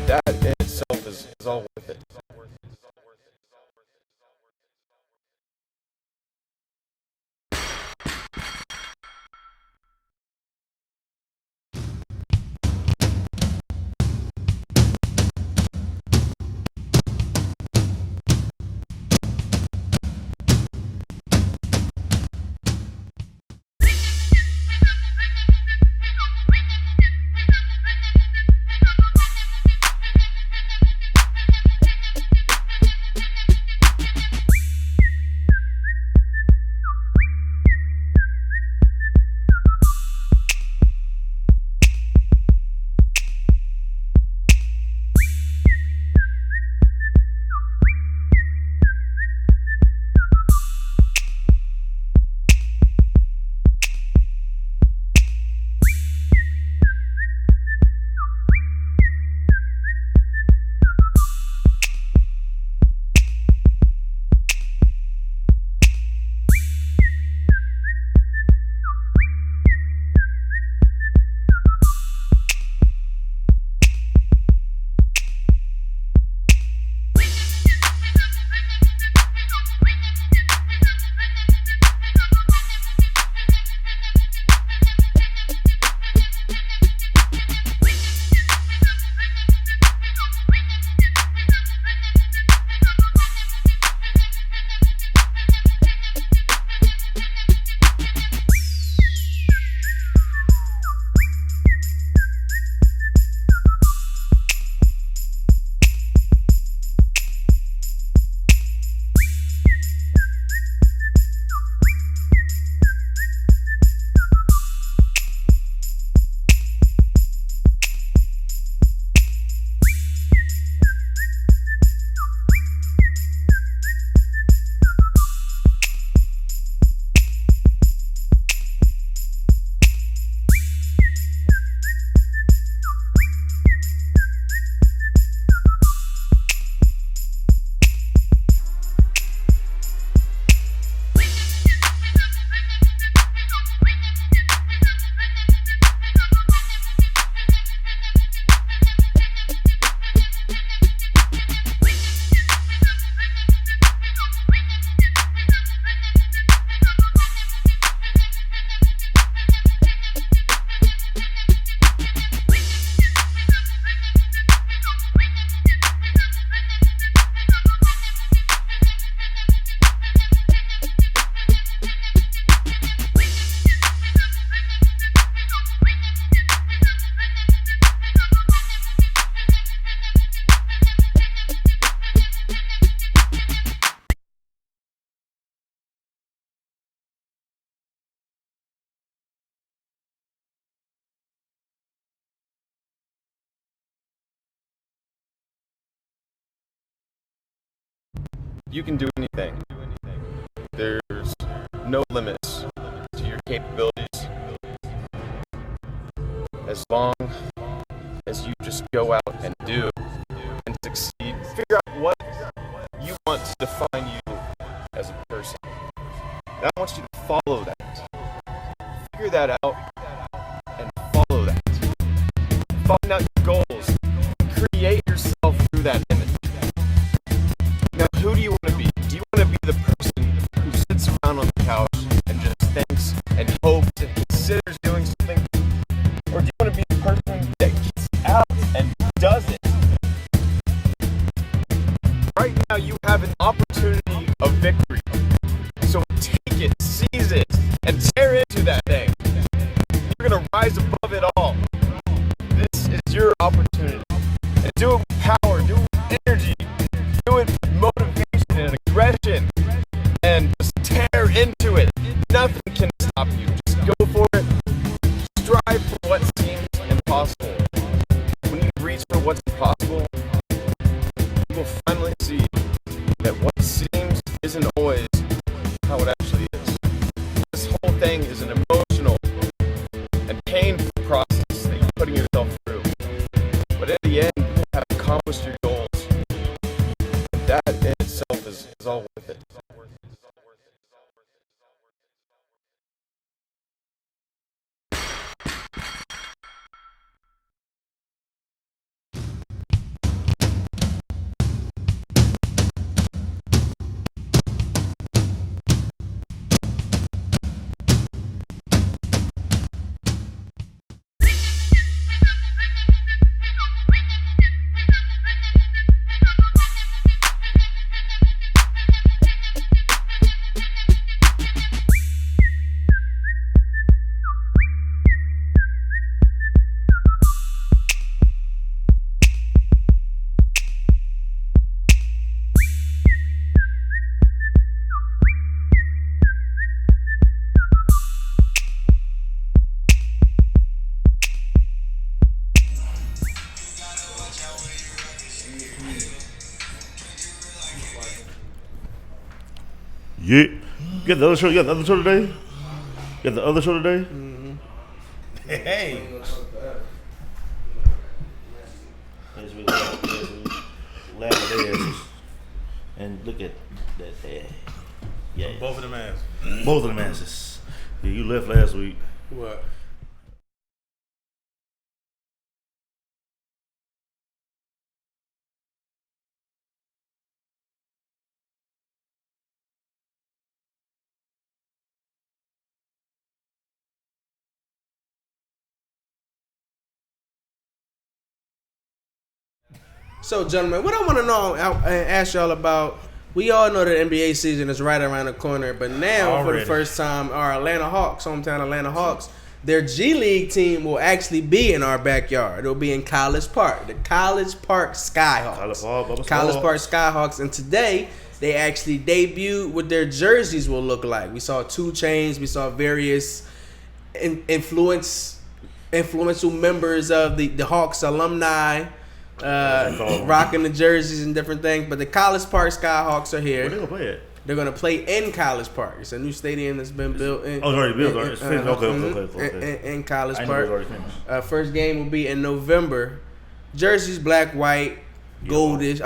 That in itself is all worth it. You can do anything. There's no limits to your capabilities as long as you just go out and do and succeed. Figure out what you want to define you as a person. And I want you to follow that. Figure that out and follow that. Find out your goals. Create yourself through that image. Now, who do you want to be? Do you want to be the person who sits around on the couch and just thinks and hopes and considers doing something? Or do you want to be the person that gets out and does it? Right now, you have an opportunity of victory. So take it, seize it, and tear into that thing. You're going to rise above it all. This is your opportunity. And do it with power, do it with energy, do it with motivation and aggression, and just tear into it. Nothing can stop you. Just go for it. Strive for what seems impossible. When you reach for what's impossible, you will finally see that what seems isn't always how it actually is. This whole thing is an emotional and painful process Yeah. You got the other show? You got the other show today? You got the other show today? Hey. Laugh at their asses. And look at that hair. Yeah. Both of them ass. Both of them asses. Yeah, you left last week. What? So, gentlemen, what I want to know and ask y'all about, we all know the NBA season is right around the corner, but now for the first time, our Atlanta Hawks, hometown Atlanta Hawks, their G League team will actually be in our backyard. It'll be in College Park, the College Park Skyhawks. College Park Skyhawks, and today they actually debuted what their jerseys will look like. We saw 2 Chainz, we saw various influential members of the Hawks alumni. Rocking the jerseys and different things, but the College Park Skyhawks are here. Where they gonna play at? They're gonna play in College Park. It's a new stadium that's been built. It's already built. It's finished. Okay. In College I know Park. it's already finished. First game will be in November. Jerseys black, white, goldish.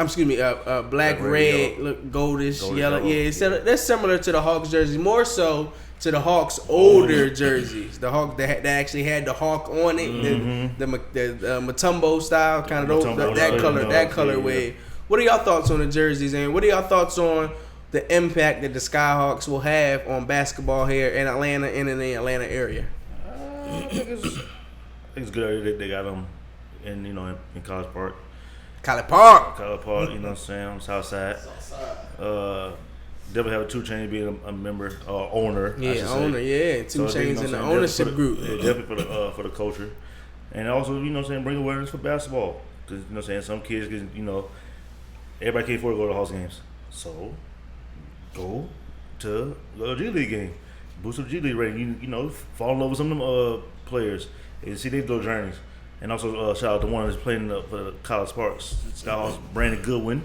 Black, red, look goldish, yellow. Yeah, so that's similar to the Hawks jerseys. More so to the Hawks' older jerseys. The Hawk that actually had the Hawk on it, the Mutombo style, kind of that colorway. Yeah. What are y'all thoughts on the jerseys, and what are y'all thoughts on the impact that the Skyhawks will have on basketball here in Atlanta and in the Atlanta area? I think it's a good idea that they got them in College Park. College Park, you know what I'm saying, on the south side. Definitely have a 2 Chainz being a member or owner. Yeah, owner. Yeah, 2 Chainz in the ownership group. Yeah, definitely for the culture, and also bring awareness for basketball, because some kids can everybody can't afford to go to Hawks games, so go to a G League game, boost the G League rating. Fall in love with some of them players and see their little journeys. And also shout out to one that's playing for the College Park Skyhawks, Brandon Goodwin,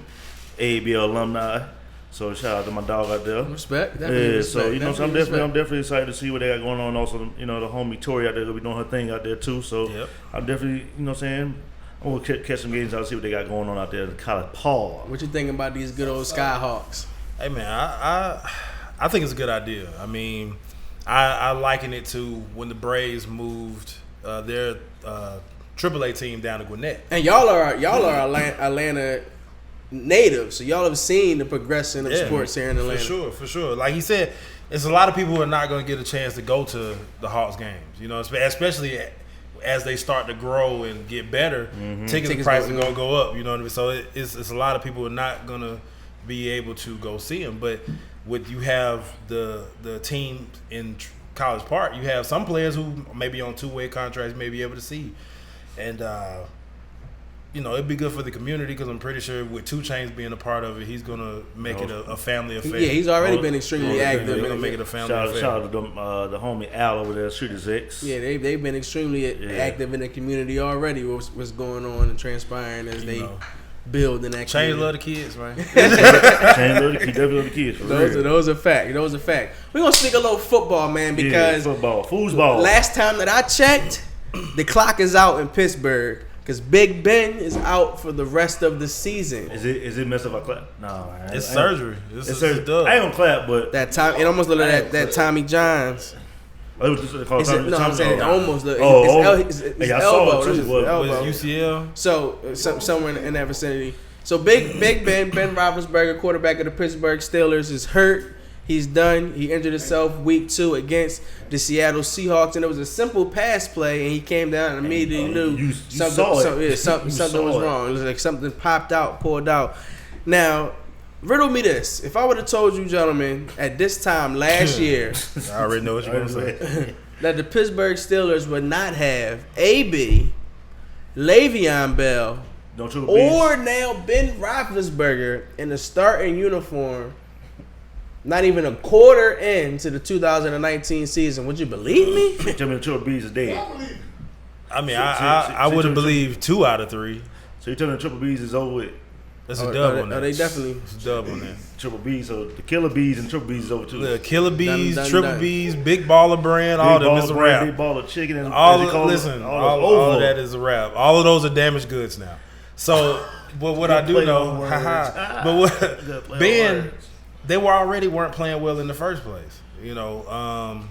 ABL alumni. So shout out to my dog out there. Respect. So I'm definitely excited to see what they got going on. Also, the homie Tori out there will be doing her thing out there too. So I'm definitely, I'm gonna catch some games out and see what they got going on out there in College Park. What you thinking about these good old Skyhawks? Hey man, I think it's a good idea. I mean, I liken it to when the Braves moved their AAA team down to Gwinnett. And y'all are Atlanta natives, so y'all have seen the progression of sports here in Atlanta. For sure. Like he said, it's a lot of people who are not going to get a chance to go to the Hawks games. Especially as they start to grow and get better, ticket prices are going to go up. You know what I mean? So it's a lot of people who are not going to be able to go see them. But you have the team in College Park, you have some players who maybe on 2-way contracts may be able to see, and it'd be good for the community, because I'm pretty sure with 2 Chainz being a part of it, he's gonna make it a family affair. Yeah, he's already been extremely active. He's gonna make it a family affair. Shout out to the homie Al over there, Shooters X. Yeah, they've been extremely active in the community already. What's going on and transpiring as they build in that community. Chainz love the kids, right? Chainz love the kids. Definitely love the kids. Those are fact. We're gonna speak a little football, man, because foosball. Last time that I checked, the clock is out in Pittsburgh. Because Big Ben is out for the rest of the season. Is it messed up? I clap? No, it's surgery. It's surgery. I ain't gonna clap, but that time it almost looked like that Tommy Johns. I'm saying almost. His elbow. Was UCL? So somewhere in that vicinity. So Big Ben Roethlisberger, quarterback of the Pittsburgh Steelers, is hurt. He's done. He injured himself week 2 against the Seattle Seahawks, and it was a simple pass play, and he came down and immediately knew something was wrong. It was like something pulled out. Now, riddle me this. If I would have told you, gentlemen, at this time last year, I already know what you're going to say, that the Pittsburgh Steelers would not have AB, Le'Veon Bell, or now Ben Roethlisberger in the starting uniform, not even a quarter into the 2019 season. Would you believe me? Tell me the Triple B's is dead. I mean, I would have believed 2 out of 3. So you tell me the Triple B's is over with? That's a dub on that. They definitely. It's a dub on that. Triple B, so the Killer Bees and Triple Bees is over too. The Killer Bees, Done. Triple Bees, Big Baller Brand, all them is a wrap. Big Baller Chicken, and All all that is a wrap. All of those are damaged goods now. So, but what I do know, but what Ben, they weren't playing well in the first place. You know,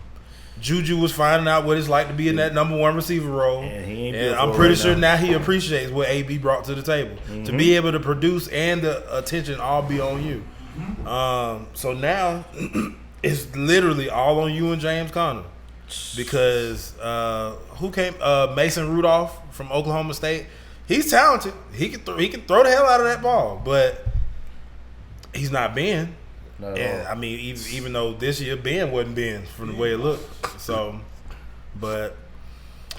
Juju was finding out what it's like to be in that number one receiver role, and I'm pretty sure now he appreciates what AB brought to the table to be able to produce and the attention all be on you. So now it's literally all on you and James Conner because who came? Mason Rudolph from Oklahoma State. He's talented. He can throw the hell out of that ball, but he's not Ben. And I mean, even though this year Ben wasn't Ben from the way it looked. So, but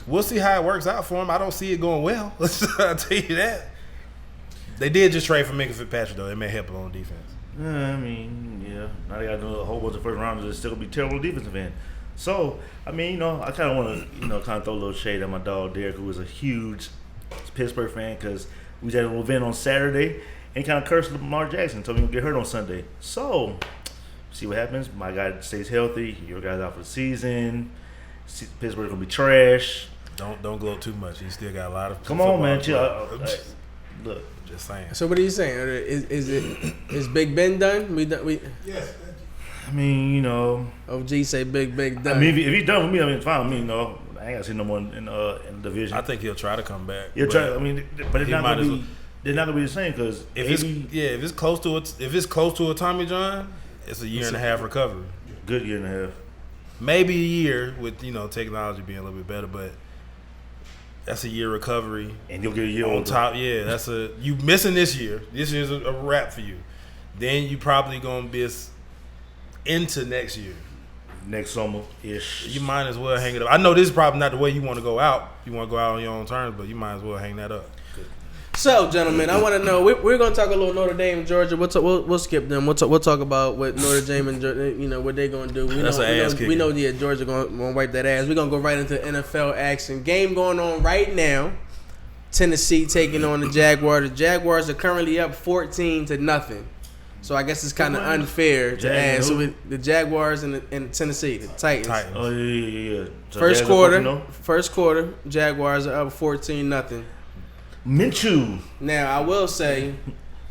we'll see how it works out for him. I don't see it going well. I'll tell you that. They did just trade for Minka Fitzpatrick though. It may help him on defense. I mean, yeah. Now they got to do a whole bunch of first rounders that's still gonna be terrible defensive end. So, I mean, you know, I kind of want to, kind of throw a little shade at my dog Derek, who was a huge Pittsburgh fan because we was at an event on Saturday. And kind of cursed Lamar Jackson, told me he'll get hurt on Sunday. So, see what happens. My guy stays healthy. Your guy's out for the season. Pittsburgh's gonna be trash. Don't gloat too much. He still got a lot of. Come on, man. Chill. Look, just saying. So what are you saying? Is Big Ben done? We Yes. I mean, OG say Big done. I mean, if he's done with me, I mean, fine with me. I ain't got to see no more in the division. I think he'll try to come back. He'll try. I mean, but it's not gonna be. They're not gonna be the same because if it's close to a Tommy John, it's a year and a half recovery. Good year and a half. Maybe a year with technology being a little bit better, but that's a year recovery. And you'll get a year on older. top. Yeah, you missing this year. This year's a wrap for you. Then you probably gonna be into next year. Next summer ish. You might as well hang it up. I know this is probably not the way you want to go out. You want to go out on your own terms, but you might as well hang that up. So, gentlemen, I want to know. We're going to talk a little Notre Dame, Georgia. We'll skip them. We'll talk about what Notre Dame and what they're going to do. We know Georgia going to wipe that ass. We're going to go right into NFL action. Game going on right now. Tennessee taking on the Jaguars. The Jaguars are currently up 14-0. So I guess it's kind of unfair to ask. So the Jaguars and Tennessee, the Titans. Oh yeah. So First quarter, Jaguars are up 14-0. Minshew. Now, I will say,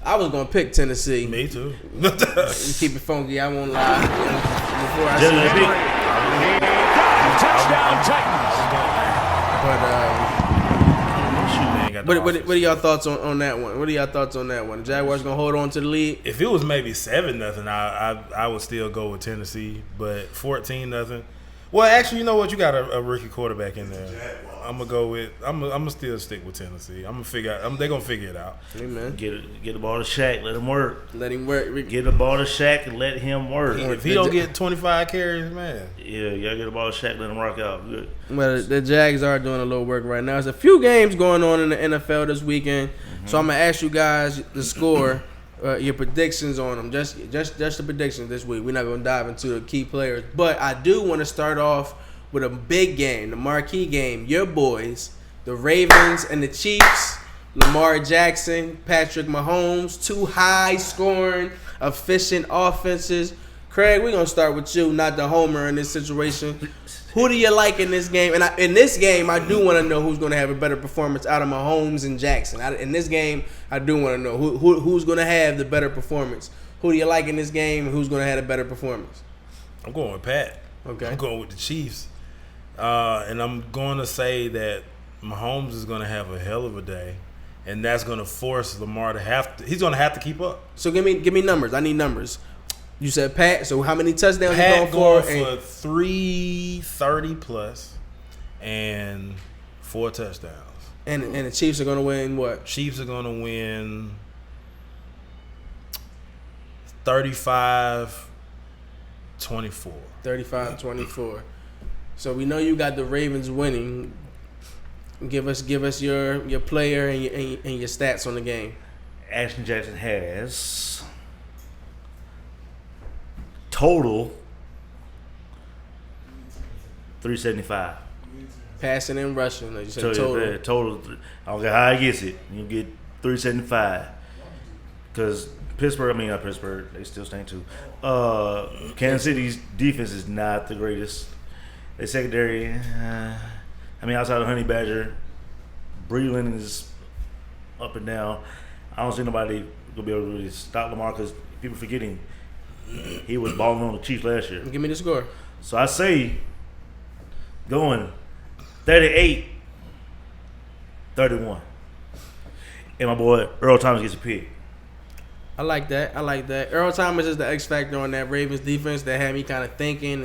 I was going to pick Tennessee. Me too. Keep it funky, I won't lie. Before I see What are y'all thoughts on that one? What are y'all thoughts on that one? The Jaguars going to hold on to the lead? If it was maybe 7-0, I would still go with Tennessee. But 14-0. Well, actually, you know what? You got a rookie quarterback in there. I'm gonna still stick with Tennessee. I'm gonna figure out. They're gonna figure it out. Amen. Get the ball to Shaq. Let him work. Let him work. Get the ball to Shaq and let him work. If he don't get 25 carries, man. Yeah, you gotta get the ball to Shaq. Let him rock out. Good. Well, the Jags are doing a little work right now. There's a few games going on in the NFL this weekend, so I'm gonna ask you guys the score, your predictions on them. Just the predictions this week. We're not gonna dive into the key players, but I do want to start off with a big game, the marquee game. Your boys, the Ravens and the Chiefs, Lamar Jackson, Patrick Mahomes, two high-scoring, efficient offenses. Craig, we're going to start with you, not the homer in this situation. Who do you like in this game? And in this game, I do want to know who's going to have a better performance out of Mahomes and Jackson. In this game, I do want to know who's going to have the better performance. Who do you like in this game and who's going to have a better performance? I'm going with Pat. Okay. I'm going with the Chiefs. And I'm going to say that Mahomes is going to have a hell of a day, and that's going to force Lamar to he's going to have to keep up. So give me numbers. I need numbers. You said Pat, so how many touchdowns Pat you going for? Going for 330 plus and 4 touchdowns. And the Chiefs are going to win what? Chiefs are going to win 35-24. 35-24. So we know you got the Ravens winning. Give us your player and your stats on the game. Ashton Jackson has total 375. Passing and rushing. Like you said, total. I don't care how he gets it. You get 375. because Pittsburgh, not Pittsburgh, they still stink too. Kansas City's defense is not the greatest. Their secondary, outside of Honey Badger, Breland is up and down. I don't see nobody gonna be able to really stop Lamar because people forgetting he was balling on the Chiefs last year. Give me the score. So I say going 38-31. And my boy Earl Thomas gets a pick. I like that. Earl Thomas is the X factor on that Ravens defense that had me kind of thinking.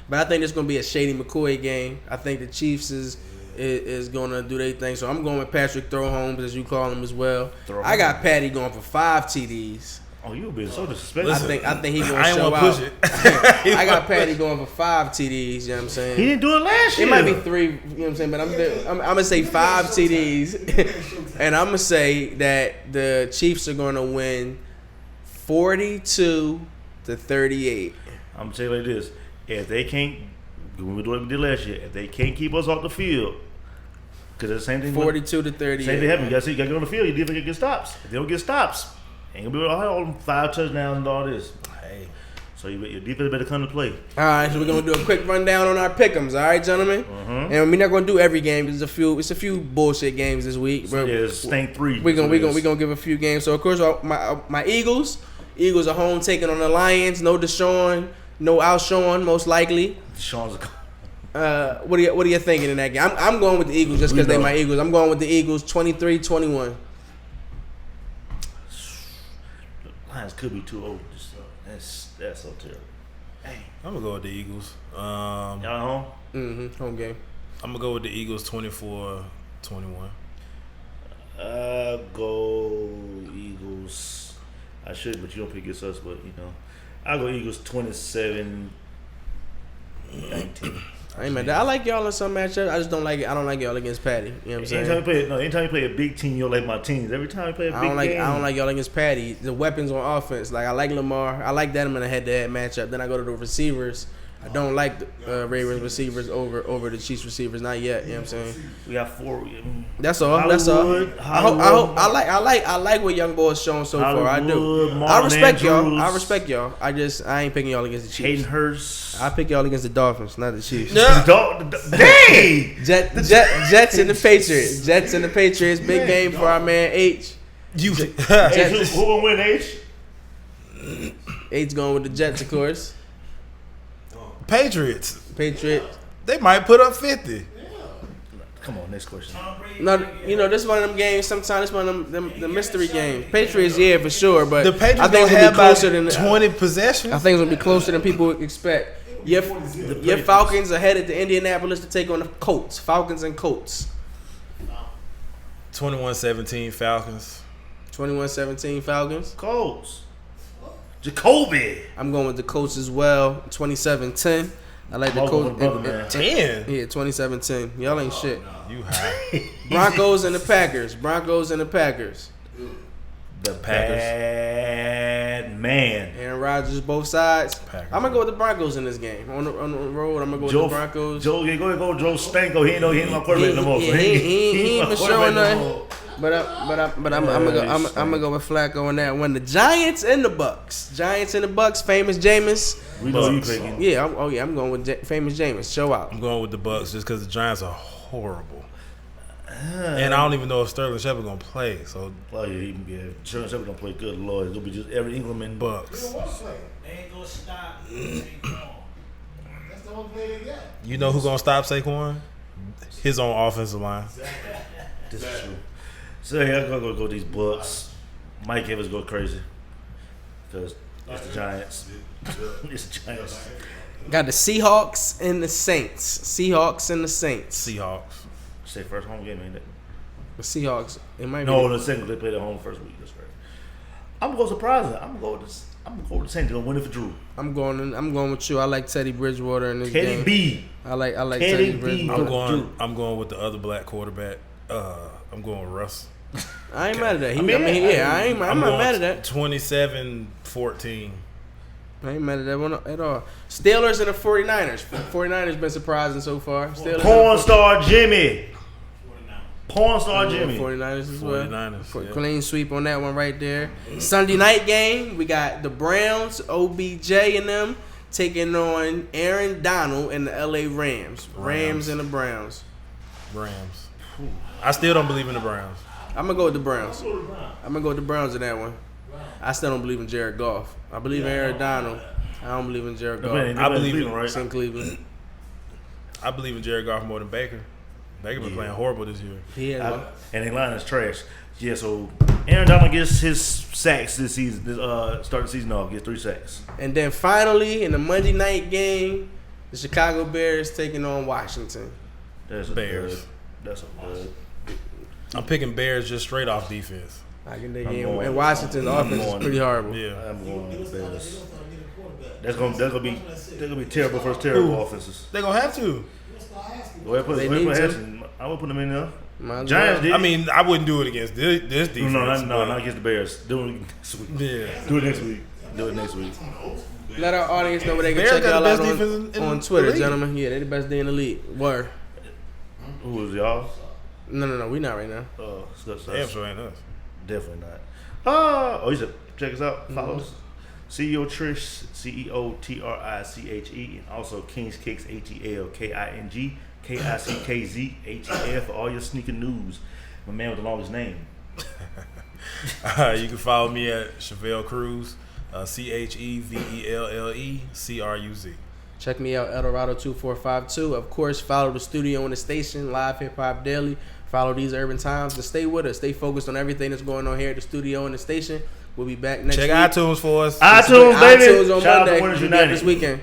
But I think it's going to be a Shady McCoy game. I think the Chiefs is going to do their thing. So I'm going with Patrick Throwhomes, as you call him as well. I got Patty going for 5 TDs. Oh, you've been so disrespectful. I think he's going to show out. Push it. I got Patty going for 5 TDs, you know what I'm saying? He didn't do it last year. It might be 3, you know what I'm saying? But I'm going to say 5 TDs. And I'm going to say that the Chiefs are going to win 42-38. I'm going to tell you like this. If they can't, when we do what we did last year, if they can't keep us off the field, because it's the same thing. 42-38. Same thing happened. You got to get on the field. You definitely get stops. If they don't get stops, ain't going to be all them 5 touchdowns and all this. Hey. So your defense better come to play. All right, so we're going to do a quick rundown on our pick'ems, all right, gentlemen? And we're not going to do every game. It's a few bullshit games this week. So yeah, stink 3. We're gonna give a few games. So, of course, my Eagles are home taking on the Lions. No Deshaun, no Alshon, most likely. Deshaun's what are you thinking in that game? I'm going with the Eagles just because they're my Eagles. I'm going with the Eagles 23-21. Lions could be too old. That's so terrible. Dang. I'm gonna go with the Eagles. Y'all at home? Home game. I'm gonna go with the Eagles 24-21. Go Eagles. I should, but you don't pick against us. But I'll go Eagles 27-19. I ain't mad. I like y'all in some matchups. I just don't like it. I don't like y'all against Patty. You know what I'm saying? Anytime you play a big team, you don't like my teams. Every time you play a big game, I don't like y'all against Patty. The weapons on offense, like I like Lamar. I like that I'm in a head-to-head matchup. Then I go to the receivers. I don't like the Ravens receivers over the Chiefs receivers. Not yet. You know what I'm saying? We got 4. That's all. That's all. I like what young boys shown so far. I do. I respect y'all. I ain't picking y'all against the Chiefs. Hayden Hurst. I pick y'all against the Dolphins, not the Chiefs. Dang! Jets and the Patriots. Jets and the Patriots. Big game for our man H. Who gonna win, H? H going with the Jets, of course. Patriots. They might put up 50. Come on, next question. No, this is one of them games. Sometimes it's one of them the mystery games. Patriots, yeah, for sure, but the Patriots I think gonna have closer than 20 possessions. I think it's gonna be closer than people expect. Your Falcons are headed to Indianapolis to take on the Colts. Falcons and Colts. 21-17 Falcons. 21-17 Falcons. Colts. Jacoby. I'm going with the Colts as well. 27-10. I like the Colts. 10? Yeah, 27-10. Y'all ain't shit. You high. Broncos and the Packers. The bad man. Aaron Rodgers, both sides. Packers. I'm going to go with the Broncos in this game. On the road, I'm going to go with the Broncos. Go Joe Stanko. He ain't my quarterback no more. He ain't been showing nothing. But I'm gonna go with Flacco on that one. The Giants and the Bucks. Famous Jameis. We know you picking. Yeah. I'm going with famous Jameis. Show out. I'm going with the Bucks just because the Giants are horrible. And I don't even know if Sterling Shepard gonna play. So Sterling Shepard gonna play. Good Lord, it'll be just every Engelman. Bucks. They ain't gonna stop. That's the only play they got. You know who gonna stop Saquon? His own offensive line. This is true. So yeah, I'm gonna go with these Bucks. Mike Evans go crazy because it's the Giants. It's the Giants. Got the Seahawks and the Saints. Seahawks. Say first home game, ain't it? The Seahawks. It might No, be. the second they played at home first week. That's right. I'm gonna go surprising. I'm gonna go with the Saints. Gonna win it for Drew. I'm going with you. I like Teddy Bridgewater in this game. Teddy B. I like Teddy Bridgewater. I'm going with the other black quarterback. I'm going with Russ. I ain't mad at that. I'm not mad at that. 27-14. I ain't mad at that one at all. Steelers and the 49ers. 49ers been surprising so far. Porn star Jimmy. Porn star Jimmy. 49ers as well. 49ers, yeah. Clean sweep on that one right there. Sunday night game, we got the Browns, OBJ and them taking on Aaron Donald and the LA Rams. Rams and the Browns. Rams. I still don't believe in the Browns. I'm going to go with the Browns. I'm going to go with the Browns in that one. I still don't believe in Jared Goff. I believe in Aaron Donald. I don't believe in Jared Goff. I believe in right. It's in Cleveland. I believe in Jared Goff more than Baker. Baker been playing horrible this year. Yeah. And their line is trash. Yeah, so Aaron Donald gets his sacks this season. Start the season off, gets 3 sacks. And then finally, in the Monday night game, the Chicago Bears taking on Washington. That's Bears. That's a good. I'm picking Bears just straight off defense. I can dig in. And Washington's offense is pretty horrible. Yeah. I'm going with Bears. That's gonna be terrible versus terrible offenses. They're going to have to. Go ahead, put They go ahead, need put to. Harrison. I would put them in there. Might as Giants well. did. I mean, I wouldn't do it against this defense. No, but- not against the Bears. Do it next week. Yeah. Do it next week. Do it next week. Let our audience know where they can Bears check got y'all the out best defense in on the Twitter, league. gentlemen. Yeah, they're the best day in the league. Word. Who was y'all? No, we not right now. Damn sure ain't us. Definitely not. You said check us out. Follow us. CEO Trish, CEOTRICHE, and also King's Kicks, ATLKING, KICKZ, for all your sneaker news. My man with the longest name. You can follow me at Chevelle Cruz, CHEVELLECRUZ. Check me out, Eldorado2452. Of course, follow the studio and the station, Live Hip Hop Daily. Follow These Urban Times and stay with us. Stay focused on everything that's going on here at the studio and the station. We'll be back next Check week. iTunes for us. iTunes, baby. iTunes on Shout out to Monday. Winners We'll be up United. this weekend.